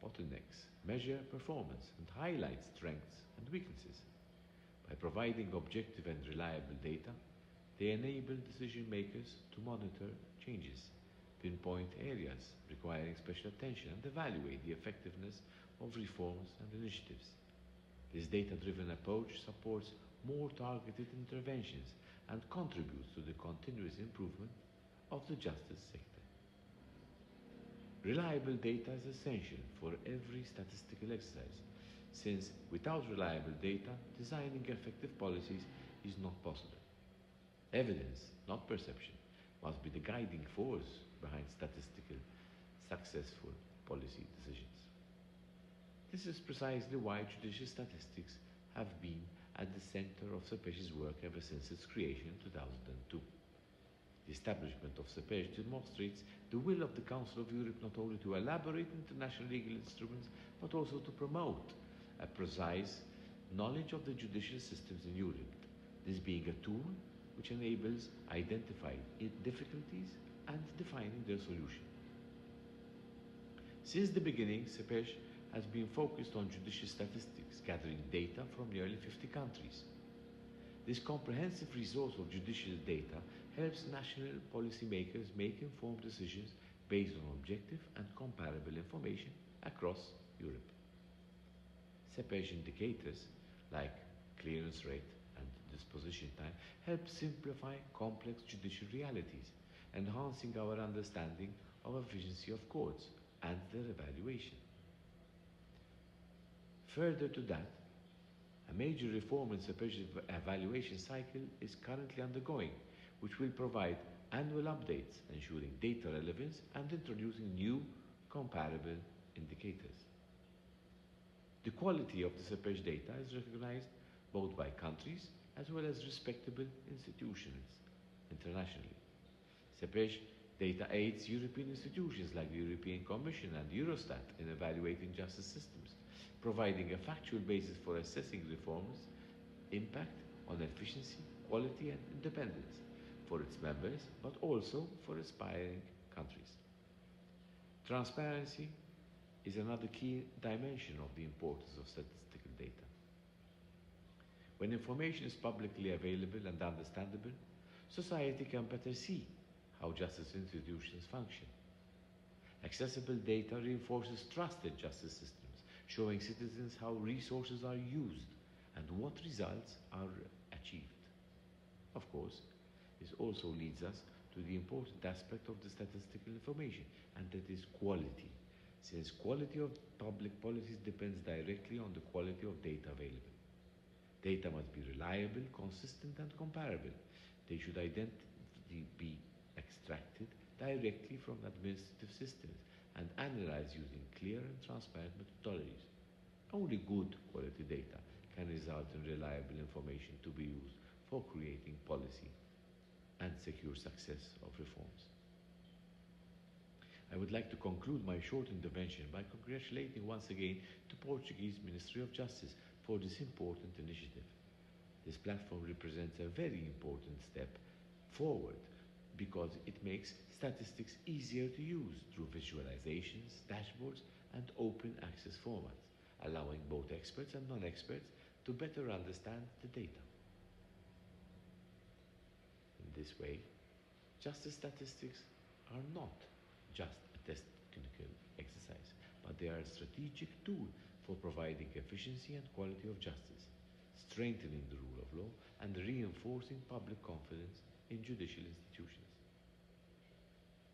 bottlenecks, measure performance, and highlight strengths and weaknesses. By providing objective and reliable data, they enable decision makers to monitor changes, pinpoint areas requiring special attention, and evaluate the effectiveness of reforms and initiatives. This data-driven approach supports more targeted interventions and contributes to the continuous improvement of the justice sector. Reliable data is essential for every statistical exercise, since without reliable data, designing effective policies is not possible. Evidence, not perception, must be the guiding force behind statistical successful policy decisions. This is precisely why judicial statistics have been at the center of CEPEJ's work ever since its creation in 2002. The establishment of CEPEJ demonstrates the will of the Council of Europe not only to elaborate international legal instruments, but also to promote a precise knowledge of the judicial systems in Europe, this being a tool which enables identifying difficulties and defining their solution. Since the beginning, CEPEJ has been focused on judicial statistics, gathering data from nearly 50 countries. This comprehensive resource of judicial data helps national policymakers make informed decisions based on objective and comparable information across Europe. CEPEJ indicators like clearance rate and disposition time help simplify complex judicial realities, enhancing our understanding of efficiency of courts and their evaluation. Further to that, a major reform in CEPEJ's evaluation cycle is currently undergoing, which will provide annual updates ensuring data relevance and introducing new comparable indicators. The quality of the CEPEJ data is recognized both by countries as well as respectable institutions internationally. CEPEJ data aids European institutions like the European Commission and Eurostat in evaluating justice systems, providing a factual basis for assessing reforms' impact on efficiency, quality and independence for its members, but also for aspiring countries. Transparency is another key dimension of the importance of statistical data. When information is publicly available and understandable, society can better see how justice institutions function. Accessible data reinforces trusted justice systems, showing citizens how resources are used and what results are achieved. Of course, this also leads us to the important aspect of the statistical information, and that is quality, since quality of public policies depends directly on the quality of data available. Data must be reliable, consistent, and comparable. They should be extracted directly from administrative systems and analyzed using clear and transparent methodologies. Only good quality data can result in reliable information to be used for creating policy and secure success of reforms. I would like to conclude my short intervention by congratulating once again the Portuguese Ministry of Justice for this important initiative. This platform represents a very important step forward because it makes statistics easier to use through visualizations, dashboards, and open access formats, allowing both experts and non-experts to better understand the data. In this way, justice statistics are not just a technical exercise, but they are a strategic tool for providing efficiency and quality of justice, strengthening the rule of law, and reinforcing public confidence in judicial institutions.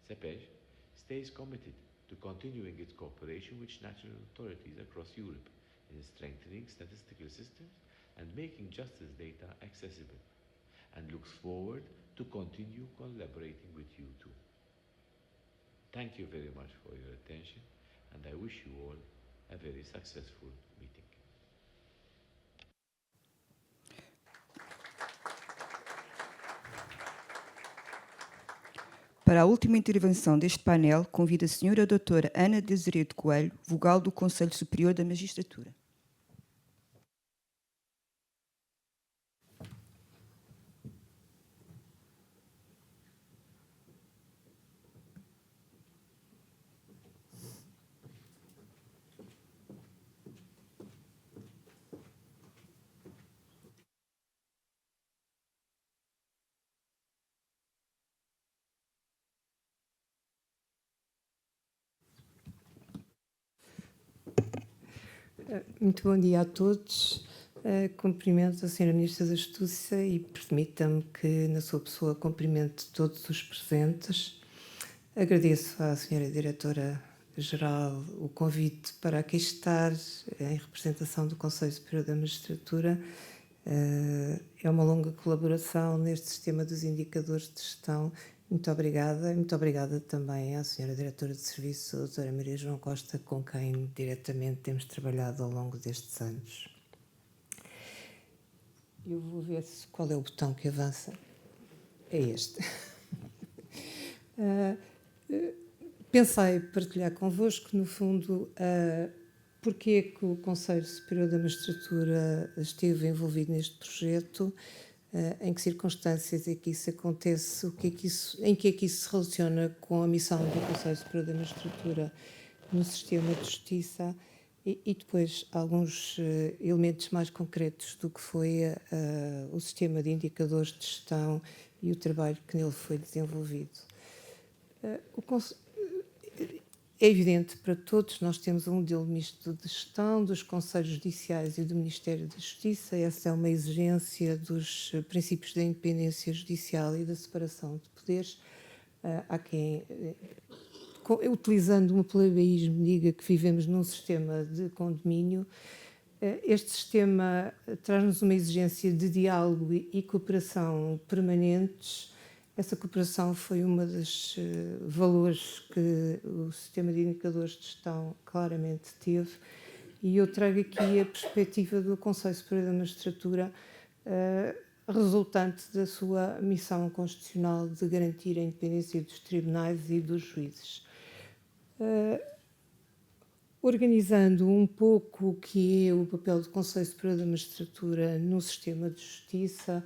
CEPEJ stays committed to continuing its cooperation with national authorities across Europe in strengthening statistical systems and making justice data accessible, and looks forward to continue collaborating with you too. Thank you very much for your attention, and I wish you all a very successful meeting. Para a última intervenção deste painel, convido a Sra. Doutora Ana de Azeredo Coelho, vogal do Conselho Superior da Magistratura. Muito bom dia a todos. Cumprimento a Sra. Ministra da Justiça e permita-me que, na sua pessoa, cumprimente todos os presentes. Agradeço à Sra. Diretora-Geral o convite para aqui estar em representação do Conselho Superior da Magistratura. É uma longa colaboração neste sistema dos indicadores de gestão. Muito obrigada. Muito obrigada também à Sra. Diretora de Serviço, a Doutora Maria João Costa, com quem diretamente temos trabalhado ao longo destes anos. Eu vou ver qual é o botão que avança. É este. Pensei partilhar convosco, no fundo, porque é que o Conselho Superior da Magistratura esteve envolvido neste projeto, em que circunstâncias é que isso acontece, em que é que isso se relaciona com a missão do Conselho Superior da Magistratura no sistema de justiça e depois alguns elementos mais concretos do que foi o sistema de indicadores de gestão e o trabalho que nele foi desenvolvido. É evidente para todos, nós temos um modelo misto de gestão dos Conselhos Judiciais e do Ministério da Justiça. Essa é uma exigência dos princípios da independência judicial e da separação de poderes. Há quem, utilizando um plebeísmo, diga que vivemos num sistema de condomínio. Este sistema traz-nos uma exigência de diálogo e cooperação permanentes. Essa cooperação foi uma dos valores que o sistema de indicadores de gestão claramente teve, e eu trago aqui a perspectiva do Conselho Superior da Magistratura, resultante da sua missão constitucional de garantir a independência dos tribunais e dos juízes. organizando um pouco o que é o papel do Conselho Superior da Magistratura no sistema de justiça,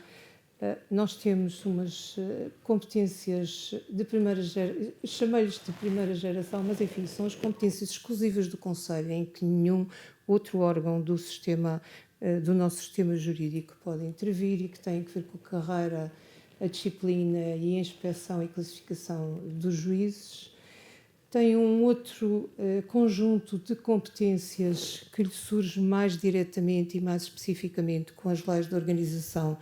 nós temos umas competências de primeira geração, chamei-lhes de primeira geração, mas enfim, são as competências exclusivas do Conselho, em que nenhum outro órgão do sistema, do nosso sistema jurídico pode intervir e que têm que ver com a carreira, a disciplina e a inspeção e classificação dos juízes. Tem um outro conjunto de competências que lhe surge mais diretamente e mais especificamente com as leis de organização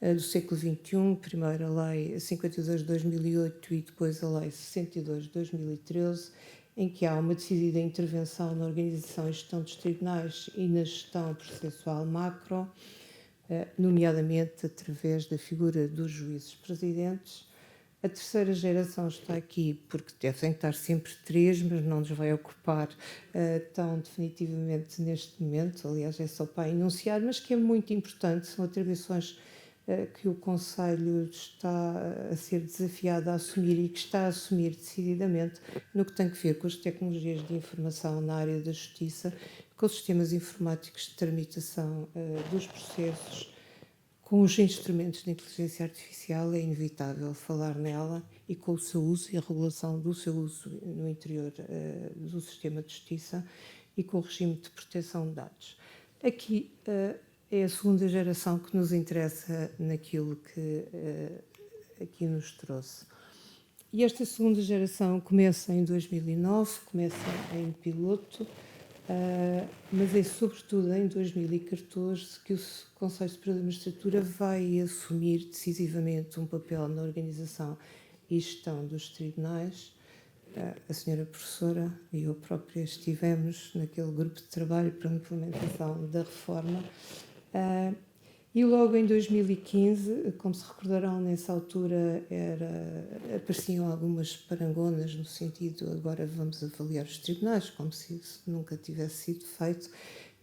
do século XXI, primeiro a Lei 52 de 2008 e depois a Lei 62 de 2013, em que há uma decidida intervenção na organização e gestão dos tribunais e na gestão processual macro, nomeadamente através da figura dos juízes presidentes. A terceira geração está aqui porque devem estar sempre três, mas não nos vai ocupar tão definitivamente neste momento. Aliás, é só para enunciar, mas que é muito importante. São atribuições que o Conselho está a ser desafiado a assumir e que está a assumir decididamente no que tem que ver com as tecnologias de informação na área da justiça, com os sistemas informáticos de tramitação dos processos, com os instrumentos de inteligência artificial. É inevitável falar nela e com o seu uso e a regulação do seu uso no interior do sistema de justiça e com o regime de proteção de dados. Aqui é a segunda geração que nos interessa naquilo que aqui nos trouxe. E esta segunda geração começa em 2009, começa em piloto, mas é sobretudo em 2014 que o Conselho Superior da Magistratura vai assumir decisivamente um papel na organização e gestão dos tribunais. A senhora professora e eu própria estivemos naquele grupo de trabalho para a implementação da reforma. E logo em 2015, como se recordarão, nessa altura apareciam algumas parangonas no sentido, agora vamos avaliar os tribunais, como se isso nunca tivesse sido feito,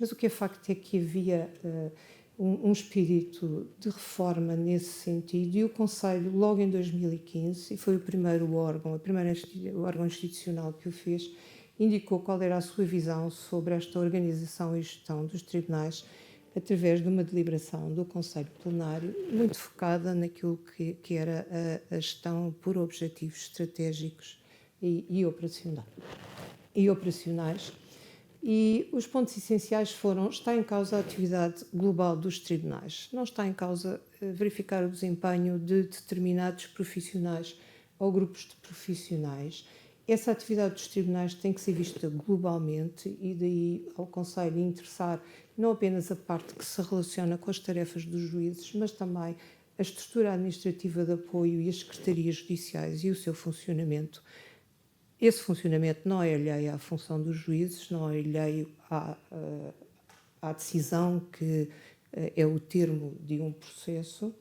mas o que é facto é que havia um espírito de reforma nesse sentido e o Conselho, logo em 2015, e foi o primeiro órgão, o órgão institucional que o fez, indicou qual era a sua visão sobre esta organização e gestão dos tribunais através de uma deliberação do Conselho Plenário, muito focada naquilo que era a gestão por objetivos estratégicos e operacionais. E os pontos essenciais foram: está em causa a atividade global dos tribunais, não está em causa verificar o desempenho de determinados profissionais ou grupos de profissionais. Essa atividade dos tribunais tem que ser vista globalmente e daí ao Conselho interessar não apenas a parte que se relaciona com as tarefas dos juízes, mas também a estrutura administrativa de apoio e as secretarias judiciais e o seu funcionamento. Esse funcionamento não é alheio à função dos juízes, não é alheio à decisão que é o termo de um processo.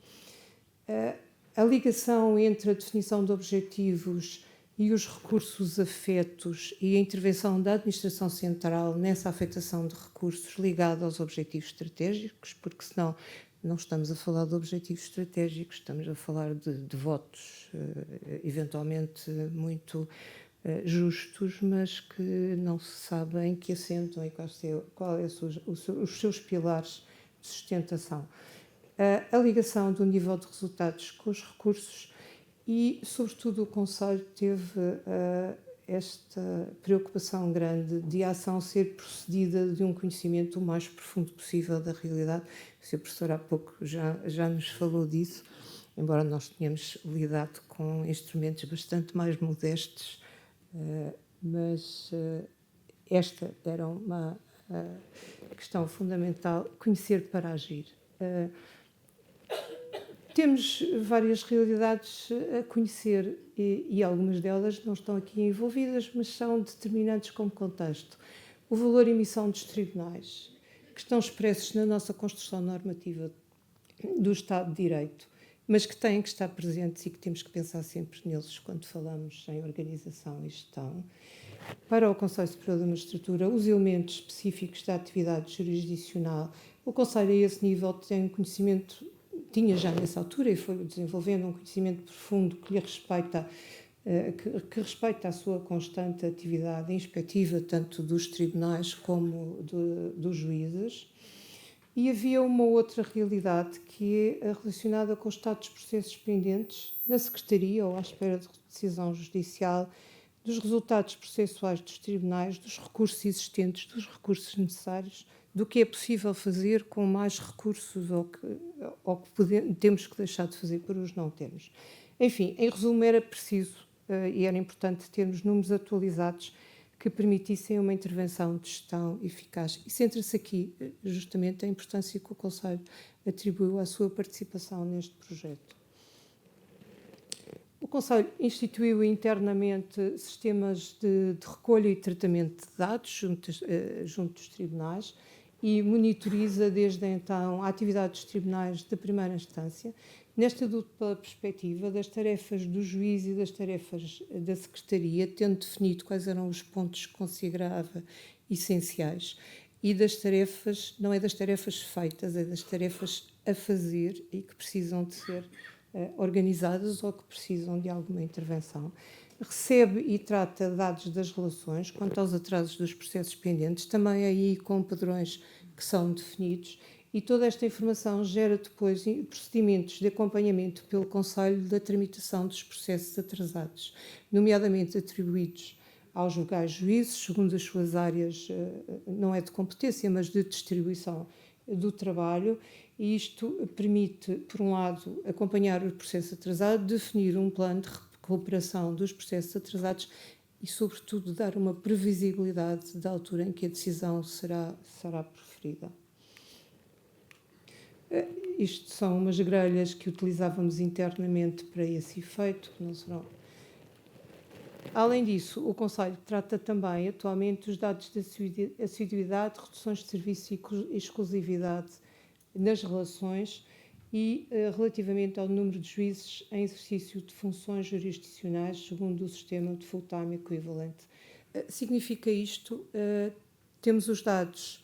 A ligação entre a definição de objetivos e os recursos afetos e a intervenção da administração central nessa afetação de recursos ligada aos objetivos estratégicos, porque senão não estamos a falar de objetivos estratégicos, estamos a falar de votos eventualmente muito justos, mas que não se sabe em que assentam e qual é os seus pilares de sustentação. A ligação do nível de resultados com os recursos e, sobretudo, o Conselho teve esta preocupação grande de a ação ser procedida de um conhecimento o mais profundo possível da realidade. O Sr. Professor há pouco já nos falou disso, embora nós tenhamos lidado com instrumentos bastante mais modestos, mas esta era uma questão fundamental, conhecer para agir. Temos várias realidades a conhecer e algumas delas não estão aqui envolvidas, mas são determinantes como contexto. O valor e missão dos tribunais, que estão expressos na nossa construção normativa do Estado de Direito, mas que têm que estar presentes e que temos que pensar sempre neles quando falamos em organização e gestão. Para o Conselho Superior da Magistratura, os elementos específicos da atividade jurisdicional, o Conselho a esse nível tem conhecimento, tinha já nessa altura e foi desenvolvendo um conhecimento profundo que lhe respeita que respeita a sua constante atividade inspectiva, tanto dos tribunais como dos juízes. E havia uma outra realidade que é relacionada com o estado dos processos pendentes na Secretaria ou à espera de decisão judicial, dos resultados processuais dos tribunais, dos recursos existentes, dos recursos necessários, do que é possível fazer com mais recursos ou que temos que deixar de fazer por os não termos. Enfim, em resumo, era preciso e era importante termos números atualizados que permitissem uma intervenção de gestão eficaz. E centra-se aqui justamente a importância que o Conselho atribuiu à sua participação neste projeto. O Conselho instituiu internamente sistemas de recolha e tratamento de dados junto dos tribunais e monitoriza desde então a atividade dos tribunais de primeira instância, nesta dupla perspectiva das tarefas do juiz e das tarefas da Secretaria, tendo definido quais eram os pontos que considerava essenciais, e das tarefas, não é das tarefas feitas, é das tarefas a fazer e que precisam de ser organizadas ou que precisam de alguma intervenção. Recebe e trata dados das relações quanto aos atrasos dos processos pendentes, também aí com padrões que são definidos, e toda esta informação gera depois procedimentos de acompanhamento pelo Conselho da tramitação dos processos atrasados, nomeadamente atribuídos aos vocais juízes, segundo as suas áreas, não é de competência, mas de distribuição do trabalho, e isto permite, por um lado, acompanhar o processo atrasado, definir um plano de recuperação dos processos atrasados e, sobretudo, dar uma previsibilidade da altura em que a decisão será proferida. Isto são umas grelhas que utilizávamos internamente para esse efeito, que não serão. Além disso, o Conselho trata também atualmente os dados de assiduidade, reduções de serviço e exclusividade nas relações e relativamente ao número de juízes em exercício de funções jurisdicionais segundo o sistema de full-time equivalent. Significa isto, temos os dados,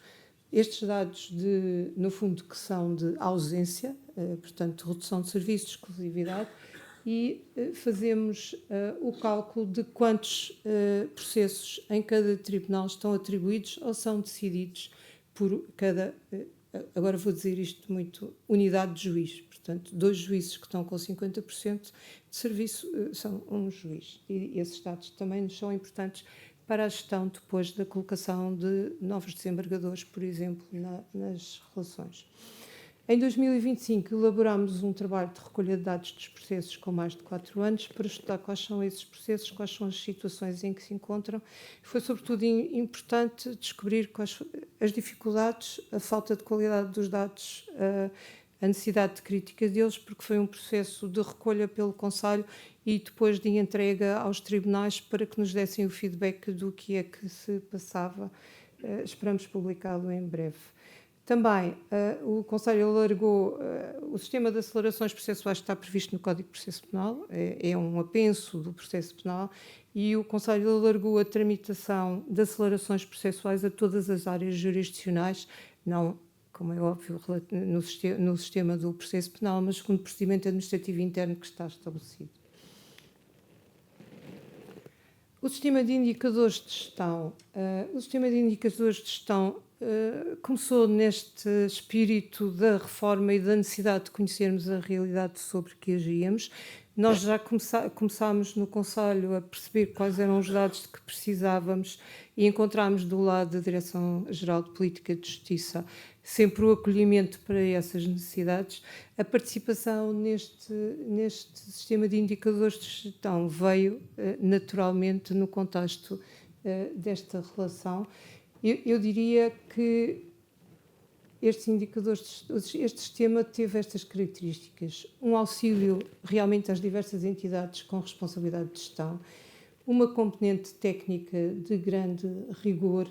estes dados, no fundo, que são de ausência, portanto, redução de serviços, exclusividade, e fazemos o cálculo de quantos processos em cada tribunal estão atribuídos ou são decididos por cada, agora vou dizer isto muito, unidade de juiz. Portanto, 2 juízes que estão com 50% de serviço são um juiz. E esses dados também nos são importantes para a gestão depois da colocação de novos desembargadores, por exemplo, nas relações. Em 2025, elaborámos um trabalho de recolha de dados dos processos com mais de 4 anos para estudar quais são esses processos, quais são as situações em que se encontram. Foi, sobretudo, importante descobrir quais as dificuldades, a falta de qualidade dos dados, a necessidade de crítica deles, porque foi um processo de recolha pelo Conselho e depois de entrega aos tribunais para que nos dessem o feedback do que é que se passava. Esperamos publicá-lo em breve. Também o Conselho alargou o sistema de acelerações processuais que está previsto no Código de Processo Penal, é um apenso do processo penal, e o Conselho alargou a tramitação de acelerações processuais a todas as áreas jurisdicionais, não, como é óbvio, no sistema do processo penal, mas segundo o procedimento administrativo interno que está estabelecido. O sistema de indicadores de gestão. Começou neste espírito da reforma e da necessidade de conhecermos a realidade sobre que agíamos. Nós já começámos no Conselho a perceber quais eram os dados de que precisávamos e encontramos do lado da Direção-Geral de Política de Justiça sempre o acolhimento para essas necessidades. A participação neste sistema de indicadores de gestão veio naturalmente no contexto desta relação. Eu diria que este sistema teve estas características: um auxílio realmente às diversas entidades com responsabilidade de gestão, uma componente técnica de grande rigor.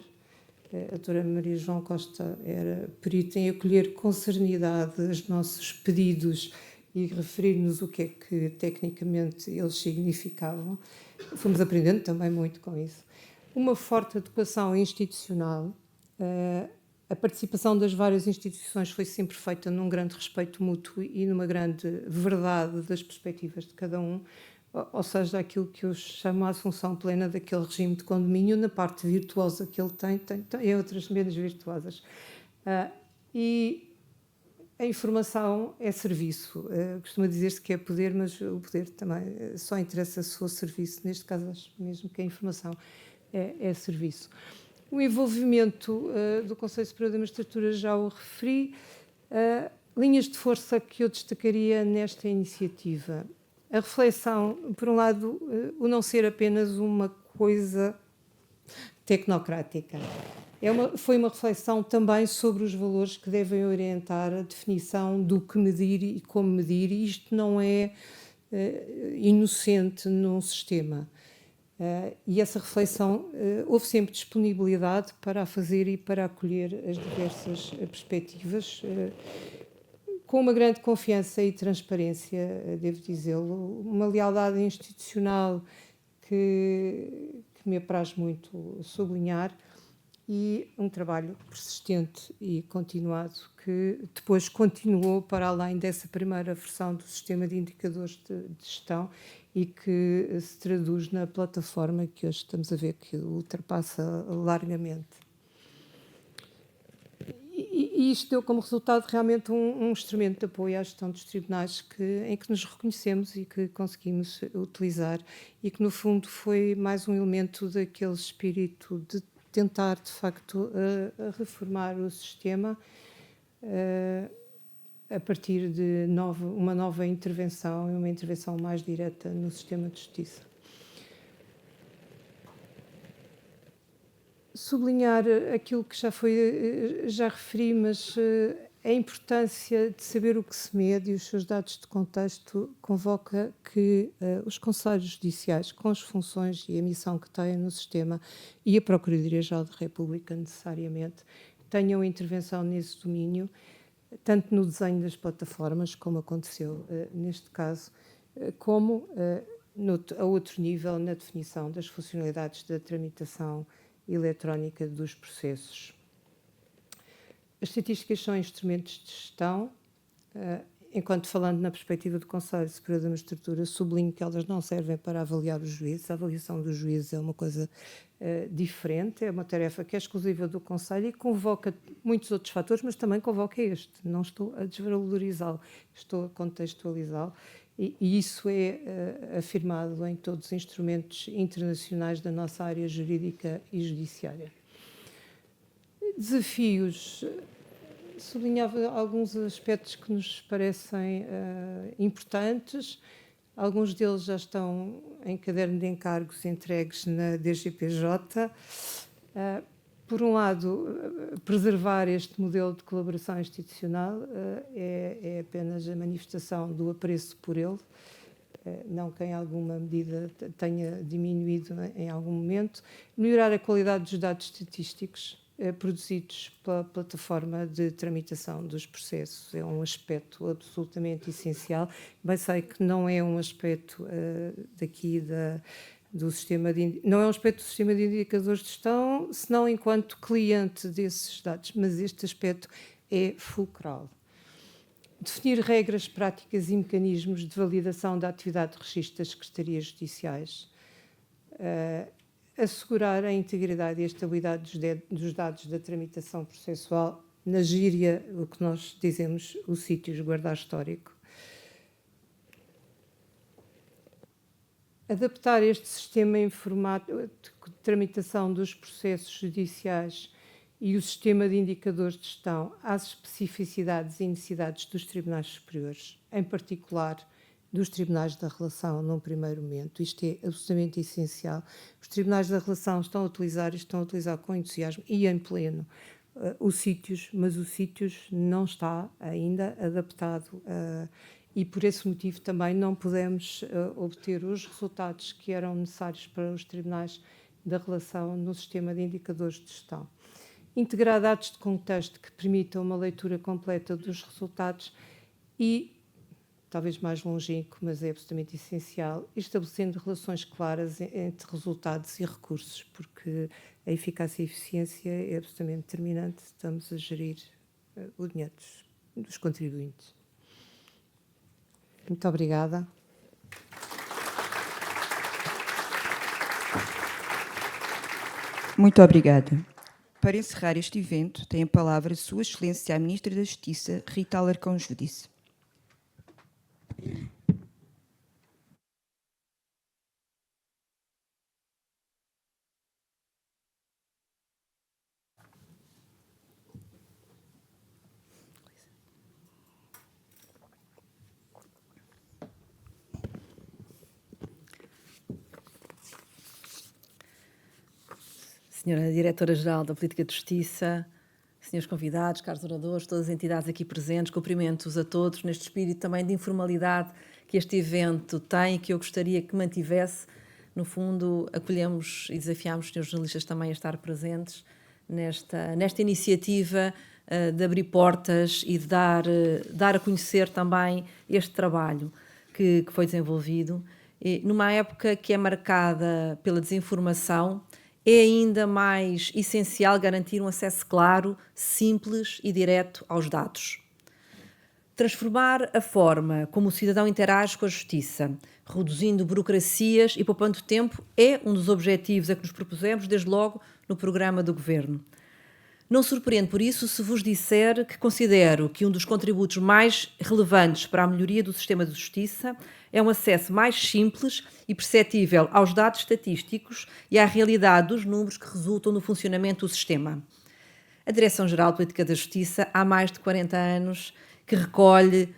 A doutora Maria João Costa era perita em acolher com serenidade os nossos pedidos e referir-nos o que é que tecnicamente eles significavam. Fomos aprendendo também muito com isso. Uma forte adequação institucional. A participação das várias instituições foi sempre feita num grande respeito mútuo e numa grande verdade das perspectivas de cada um. ou seja, aquilo que eu chamo a assunção plena daquele regime de condomínio, na parte virtuosa que ele tem e outras menos virtuosas. E a informação é serviço. Costuma dizer-se que é poder, mas o poder também só interessa se for serviço. Neste caso, acho mesmo que a informação é serviço. O envolvimento do Conselho Superior da Magistratura já o referi. Linhas de força que eu destacaria nesta iniciativa. A reflexão, por um lado, o não ser apenas uma coisa tecnocrática. Foi uma reflexão também sobre os valores que devem orientar a definição do que medir e como medir, e isto não é inocente num sistema. E essa reflexão, houve sempre disponibilidade para a fazer e para acolher as diversas perspectivas, com uma grande confiança e transparência, devo dizê-lo, uma lealdade institucional que me apraz muito sublinhar, e um trabalho persistente e continuado que depois continuou para além dessa primeira versão do sistema de indicadores de gestão e que se traduz na plataforma que hoje estamos a ver que ultrapassa largamente. E isto deu como resultado realmente um instrumento de apoio à gestão dos tribunais em que nos reconhecemos e que conseguimos utilizar, e que no fundo foi mais um elemento daquele espírito de tentar de facto reformar o sistema a partir de uma nova intervenção e uma intervenção mais direta no sistema de justiça. Sublinhar aquilo que já referi, mas a importância de saber o que se mede e os seus dados de contexto convoca que os conselhos judiciais, com as funções e a missão que têm no sistema, e a Procuradoria-Geral da República, necessariamente, tenham intervenção nesse domínio, tanto no desenho das plataformas, como aconteceu neste caso, como a outro nível, na definição das funcionalidades da tramitação eletrónica dos processos. As estatísticas são instrumentos de gestão. Enquanto falando na perspectiva do Conselho Superior da Magistratura, sublinho que elas não servem para avaliar os juízes. A avaliação dos juízes é uma coisa diferente, é uma tarefa que é exclusiva do Conselho e convoca muitos outros fatores, mas também convoca este. Não estou a desvalorizá-lo, estou a contextualizá-lo. E isso é afirmado em todos os instrumentos internacionais da nossa área jurídica e judiciária. Desafios. Sublinhava alguns aspectos que nos parecem importantes. Alguns deles já estão em caderno de encargos entregues na DGPJ. Por um lado, preservar este modelo de colaboração institucional é apenas a manifestação do apreço por ele, não que em alguma medida tenha diminuído em algum momento. Melhorar a qualidade dos dados estatísticos produzidos pela plataforma de tramitação dos processos é um aspecto absolutamente essencial. Bem sei que não é um aspecto do sistema não é um aspecto do sistema de indicadores de gestão, senão enquanto cliente desses dados, mas este aspecto é fulcral. Definir regras, práticas e mecanismos de validação da atividade de registro das secretarias judiciais. Assegurar a integridade e a estabilidade dos dados da tramitação processual, na gíria, o que nós dizemos, o sítio de guardar histórico. Adaptar este sistema informático de tramitação dos processos judiciais e o sistema de indicadores de gestão às especificidades e necessidades dos tribunais superiores, em particular dos tribunais da relação num primeiro momento. Isto é absolutamente essencial. Os tribunais da relação estão a utilizar com entusiasmo e em pleno os sítios, mas o sítios não está ainda adaptado e por esse motivo também não podemos obter os resultados que eram necessários para os tribunais da relação no sistema de indicadores de gestão. Integrar dados de contexto que permitam uma leitura completa dos resultados e, talvez mais longínquo, mas é absolutamente essencial, estabelecendo relações claras entre resultados e recursos, porque a eficácia e a eficiência é absolutamente determinante. Estamos a gerir o dinheiro dos contribuintes. Muito obrigada. Muito obrigada. Para encerrar este evento, tem a palavra Sua Excelência a Ministra da Justiça, Rita Alarcão Judice. Senhora Diretora-Geral da Política de Justiça, senhores convidados, caros oradores, todas as entidades aqui presentes, cumprimento-os a todos neste espírito também de informalidade que este evento tem e que eu gostaria que mantivesse. No fundo, acolhemos e desafiamos os senhores jornalistas também a estar presentes nesta iniciativa de abrir portas e de dar a conhecer também este trabalho que foi desenvolvido. E numa época que é marcada pela desinformação, é ainda mais essencial garantir um acesso claro, simples e direto aos dados. Transformar a forma como o cidadão interage com a justiça, reduzindo burocracias e poupando tempo, é um dos objetivos a que nos propusemos, desde logo, no programa do Governo. Não surpreende, por isso, se vos disser que considero que um dos contributos mais relevantes para a melhoria do sistema de justiça é um acesso mais simples e perceptível aos dados estatísticos e à realidade dos números que resultam no funcionamento do sistema. A Direção-Geral de Política da Justiça há mais de 40 anos que recolhe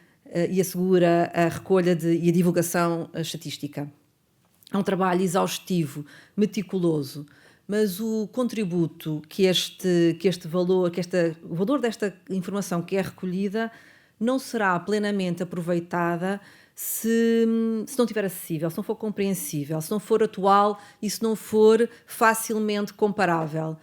e assegura a recolha e a divulgação estatística. É um trabalho exaustivo, meticuloso, mas o contributo o valor desta informação que é recolhida não será plenamente aproveitada se não estiver acessível, se não for compreensível, se não for atual e se não for facilmente comparável.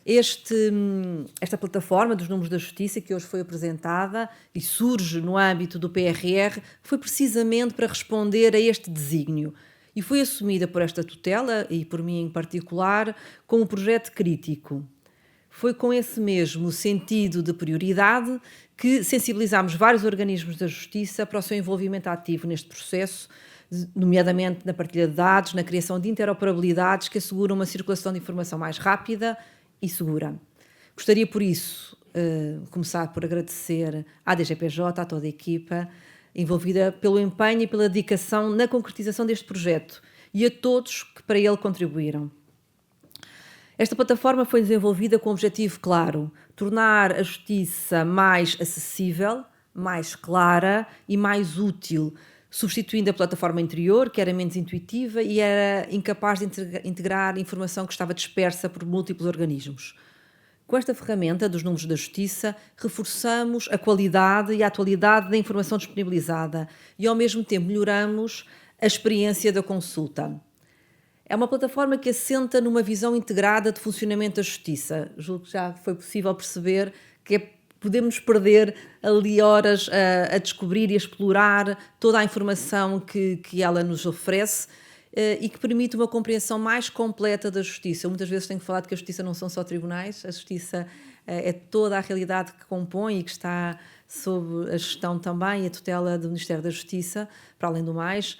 Esta plataforma dos números da justiça que hoje foi apresentada e surge no âmbito do PRR foi precisamente para responder a este desígnio e foi assumida por esta tutela e por mim em particular como um projeto crítico. Foi com esse mesmo sentido de prioridade que sensibilizámos vários organismos da justiça para o seu envolvimento ativo neste processo, nomeadamente na partilha de dados, na criação de interoperabilidades que asseguram uma circulação de informação mais rápida e segura. Gostaria, por isso, começar por agradecer à DGPJ, a toda a equipa envolvida pelo empenho e pela dedicação na concretização deste projeto e a todos que para ele contribuíram. Esta plataforma foi desenvolvida com um objetivo claro: tornar a justiça mais acessível, mais clara e mais útil, substituindo a plataforma anterior, que era menos intuitiva e era incapaz de integrar informação que estava dispersa por múltiplos organismos. Com esta ferramenta dos números da justiça, reforçamos a qualidade e a atualidade da informação disponibilizada e, ao mesmo tempo, melhoramos a experiência da consulta. É uma plataforma que assenta numa visão integrada de funcionamento da justiça. Julgo que já foi possível perceber que podemos perder ali horas a descobrir e a explorar toda a informação que ela nos oferece e que permite uma compreensão mais completa da justiça. Eu muitas vezes tenho falado que a justiça não são só tribunais, a justiça é toda a realidade que compõe e que está sob a gestão também e a tutela do Ministério da Justiça, para além do mais.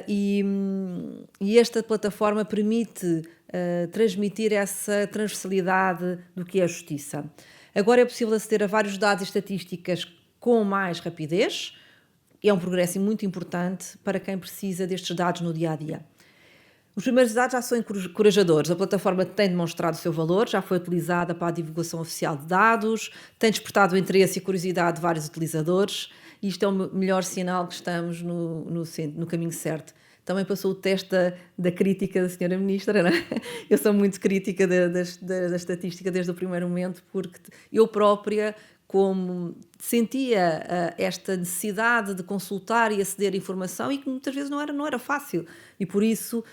E esta plataforma permite transmitir essa transversalidade do que é a justiça. Agora é possível aceder a vários dados e estatísticas com mais rapidez. É um progresso muito importante para quem precisa destes dados no dia-a-dia. Os primeiros dados já são encorajadores. A plataforma tem demonstrado o seu valor, já foi utilizada para a divulgação oficial de dados, tem despertado o interesse e a curiosidade de vários utilizadores e isto é o melhor sinal que estamos no caminho certo. Também passou o teste da crítica da Sra. Ministra, não é? Eu sou muito crítica da estatística desde o primeiro momento, porque eu própria, como sentia esta necessidade de consultar e aceder à informação e que muitas vezes não era fácil. E por isso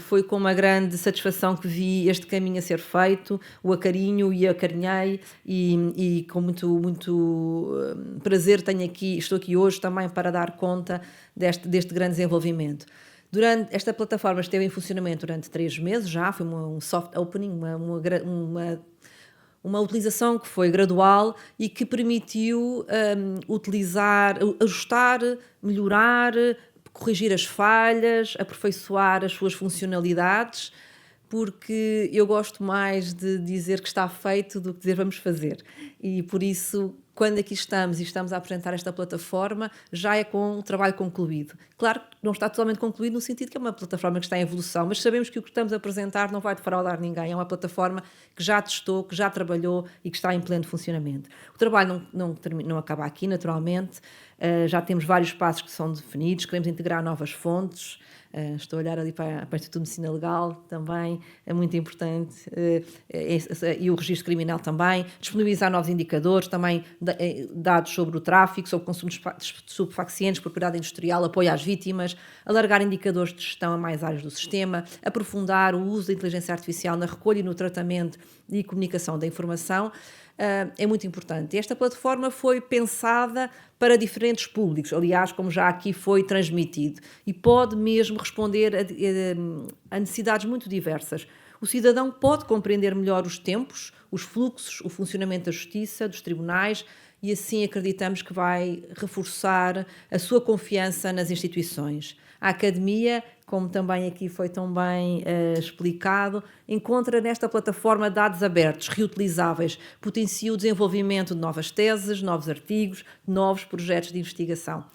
foi com uma grande satisfação que vi este caminho a ser feito, o acarinho e acarinhei e com muito prazer estou aqui hoje também para dar conta deste grande desenvolvimento. Esta plataforma esteve em funcionamento durante 3 meses já, foi um soft opening, uma utilização que foi gradual e que permitiu ajustar, melhorar, corrigir as falhas, aperfeiçoar as suas funcionalidades porque eu gosto mais de dizer que está feito do que dizer vamos fazer. E por isso, quando aqui estamos e estamos a apresentar esta plataforma, já é com o trabalho concluído. Claro que não está totalmente concluído no sentido que é uma plataforma que está em evolução, mas sabemos que o que estamos a apresentar não vai defraudar ninguém. É uma plataforma que já testou, que já trabalhou e que está em pleno funcionamento. O trabalho não acaba aqui, naturalmente. Já temos vários passos que são definidos, queremos integrar novas fontes. Estou a olhar ali para o Instituto de Medicina Legal também, é muito importante, e o registro criminal também, disponibilizar novos indicadores, também dados sobre o tráfico, sobre o consumo de estupefacientes, propriedade industrial, apoio às vítimas, alargar indicadores de gestão a mais áreas do sistema, aprofundar o uso da inteligência artificial na recolha e no tratamento e comunicação da informação. É muito importante. Esta plataforma foi pensada para diferentes públicos, aliás, como já aqui foi transmitido, e pode mesmo responder a necessidades muito diversas. O cidadão pode compreender melhor os tempos, os fluxos, o funcionamento da justiça, dos tribunais, e assim acreditamos que vai reforçar a sua confiança nas instituições. A academia, como também aqui foi tão bem explicado, encontra nesta plataforma dados abertos, reutilizáveis, potencia o desenvolvimento de novas teses, novos artigos, novos projetos de investigação.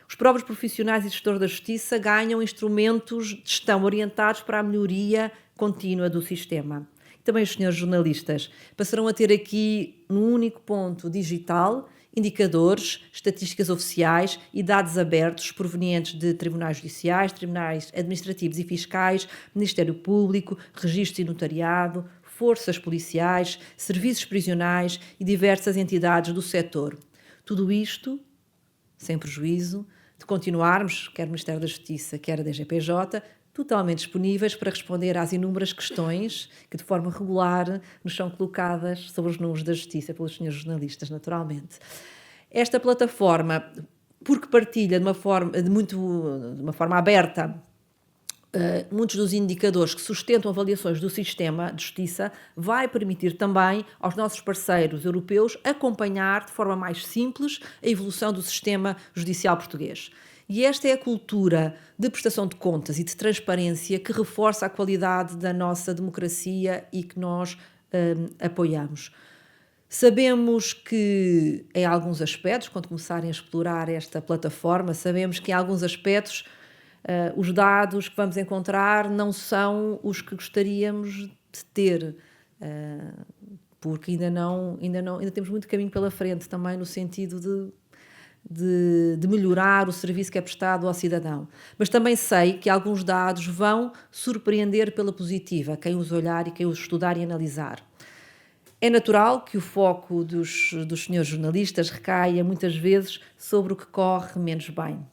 Os próprios profissionais e gestores da justiça ganham instrumentos de gestão orientados para a melhoria contínua do sistema. E também os senhores jornalistas passarão a ter aqui, num único ponto digital, indicadores, estatísticas oficiais e dados abertos provenientes de tribunais judiciais, tribunais administrativos e fiscais, Ministério Público, registro e notariado, forças policiais, serviços prisionais e diversas entidades do setor. Tudo isto, sem prejuízo de continuarmos, quer o Ministério da Justiça, quer a DGPJ, totalmente disponíveis para responder às inúmeras questões que de forma regular nos são colocadas sobre os números da Justiça pelos senhores jornalistas, naturalmente. Esta plataforma, porque partilha de uma forma aberta muitos dos indicadores que sustentam avaliações do sistema de justiça, vai permitir também aos nossos parceiros europeus acompanhar de forma mais simples a evolução do sistema judicial português. E esta é a cultura de prestação de contas e de transparência que reforça a qualidade da nossa democracia e que nós apoiamos. Sabemos que, em alguns aspectos, quando começarem a explorar esta plataforma, sabemos que em alguns aspectos os dados que vamos encontrar não são os que gostaríamos de ter, porque ainda temos muito caminho pela frente também no sentido de melhorar o serviço que é prestado ao cidadão. Mas também sei que alguns dados vão surpreender pela positiva, quem os olhar e quem os estudar e analisar. É natural que o foco dos senhores jornalistas recaia muitas vezes sobre o que corre menos bem.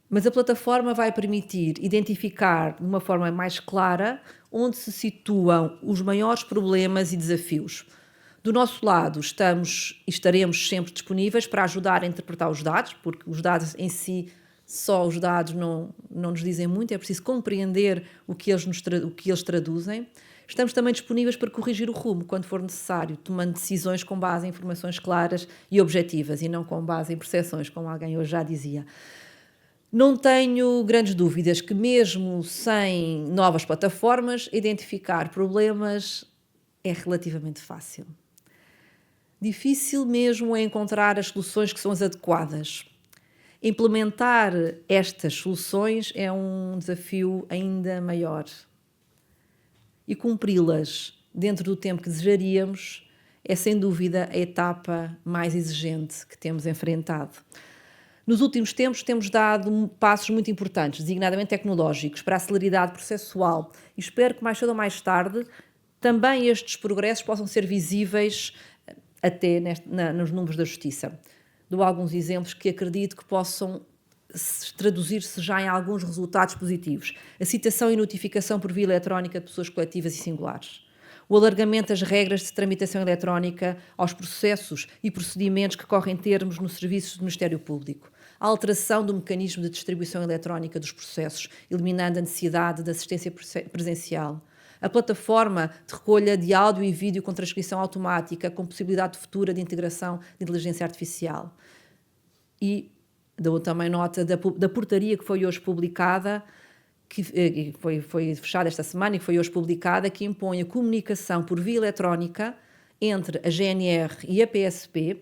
Mas a plataforma vai permitir identificar de uma forma mais clara onde se situam os maiores problemas e desafios. Do nosso lado, estamos e estaremos sempre disponíveis para ajudar a interpretar os dados, porque os dados em si, só os dados não nos dizem muito, é preciso compreender o que eles traduzem. Estamos também disponíveis para corrigir o rumo, quando for necessário, tomando decisões com base em informações claras e objetivas, e não com base em percepções, como alguém hoje já dizia. Não tenho grandes dúvidas que, mesmo sem novas plataformas, identificar problemas é relativamente fácil. Difícil mesmo é encontrar as soluções que são as adequadas. Implementar estas soluções é um desafio ainda maior. E cumpri-las dentro do tempo que desejaríamos é, sem dúvida, a etapa mais exigente que temos enfrentado. Nos últimos tempos temos dado passos muito importantes, designadamente tecnológicos, para a celeridade processual, e espero que mais cedo ou mais tarde também estes progressos possam ser visíveis até nos números da Justiça. Dou alguns exemplos que acredito que possam traduzir-se já em alguns resultados positivos. A citação e notificação por via eletrónica de pessoas coletivas e singulares. O alargamento das regras de tramitação eletrónica aos processos e procedimentos que correm termos no serviço do Ministério Público. A alteração do mecanismo de distribuição eletrónica dos processos, eliminando a necessidade de assistência presencial. A plataforma de recolha de áudio e vídeo com transcrição automática, com possibilidade futura de integração de inteligência artificial. E dou também nota da portaria que foi hoje publicada, que foi fechada esta semana e que foi hoje publicada, que impõe a comunicação por via eletrónica entre a GNR e a PSP,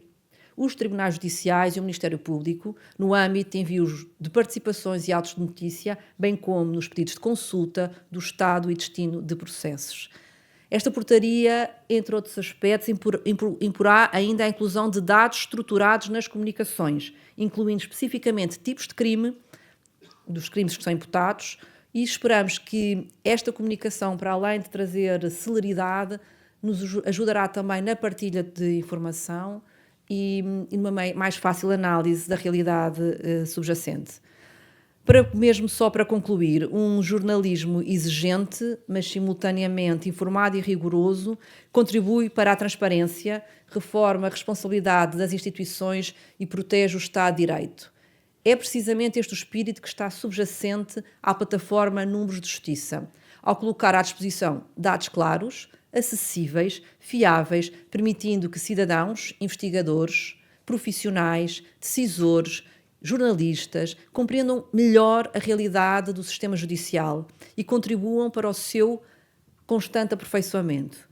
os tribunais judiciais e o Ministério Público, no âmbito de envios de participações e autos de notícia, bem como nos pedidos de consulta do estado e destino de processos. Esta portaria, entre outros aspectos, imporá ainda a inclusão de dados estruturados nas comunicações, incluindo especificamente tipos de crime, dos crimes que são imputados, e esperamos que esta comunicação, para além de trazer celeridade, nos ajudará também na partilha de informação e numa mais fácil análise da realidade subjacente. Mesmo só para concluir, um jornalismo exigente, mas simultaneamente informado e rigoroso, contribui para a transparência, reforma a responsabilidade das instituições e protege o Estado de Direito. É precisamente este o espírito que está subjacente à plataforma Números de Justiça, ao colocar à disposição dados claros, acessíveis, fiáveis, permitindo que cidadãos, investigadores, profissionais, decisores, jornalistas compreendam melhor a realidade do sistema judicial e contribuam para o seu constante aperfeiçoamento.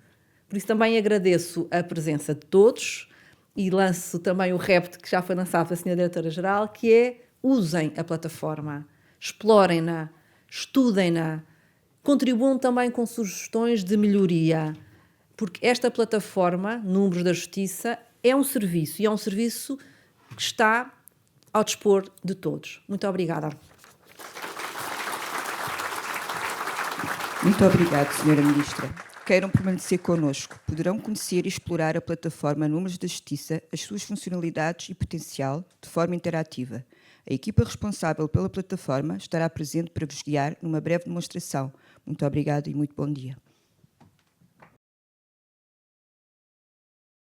Por isso também agradeço a presença de todos e lanço também o repto que já foi lançado pela Sra. Diretora-Geral, que é: usem a plataforma, explorem-na, estudem-na, contribuam também com sugestões de melhoria, porque esta plataforma, Números da Justiça, é um serviço, e é um serviço que está ao dispor de todos. Muito obrigada. Muito obrigada, Sra. Ministra. Queiram permanecer connosco, poderão conhecer e explorar a plataforma Números da Justiça, as suas funcionalidades e potencial, de forma interativa. A equipa responsável pela plataforma estará presente para vos guiar numa breve demonstração. Muito obrigada e muito bom dia.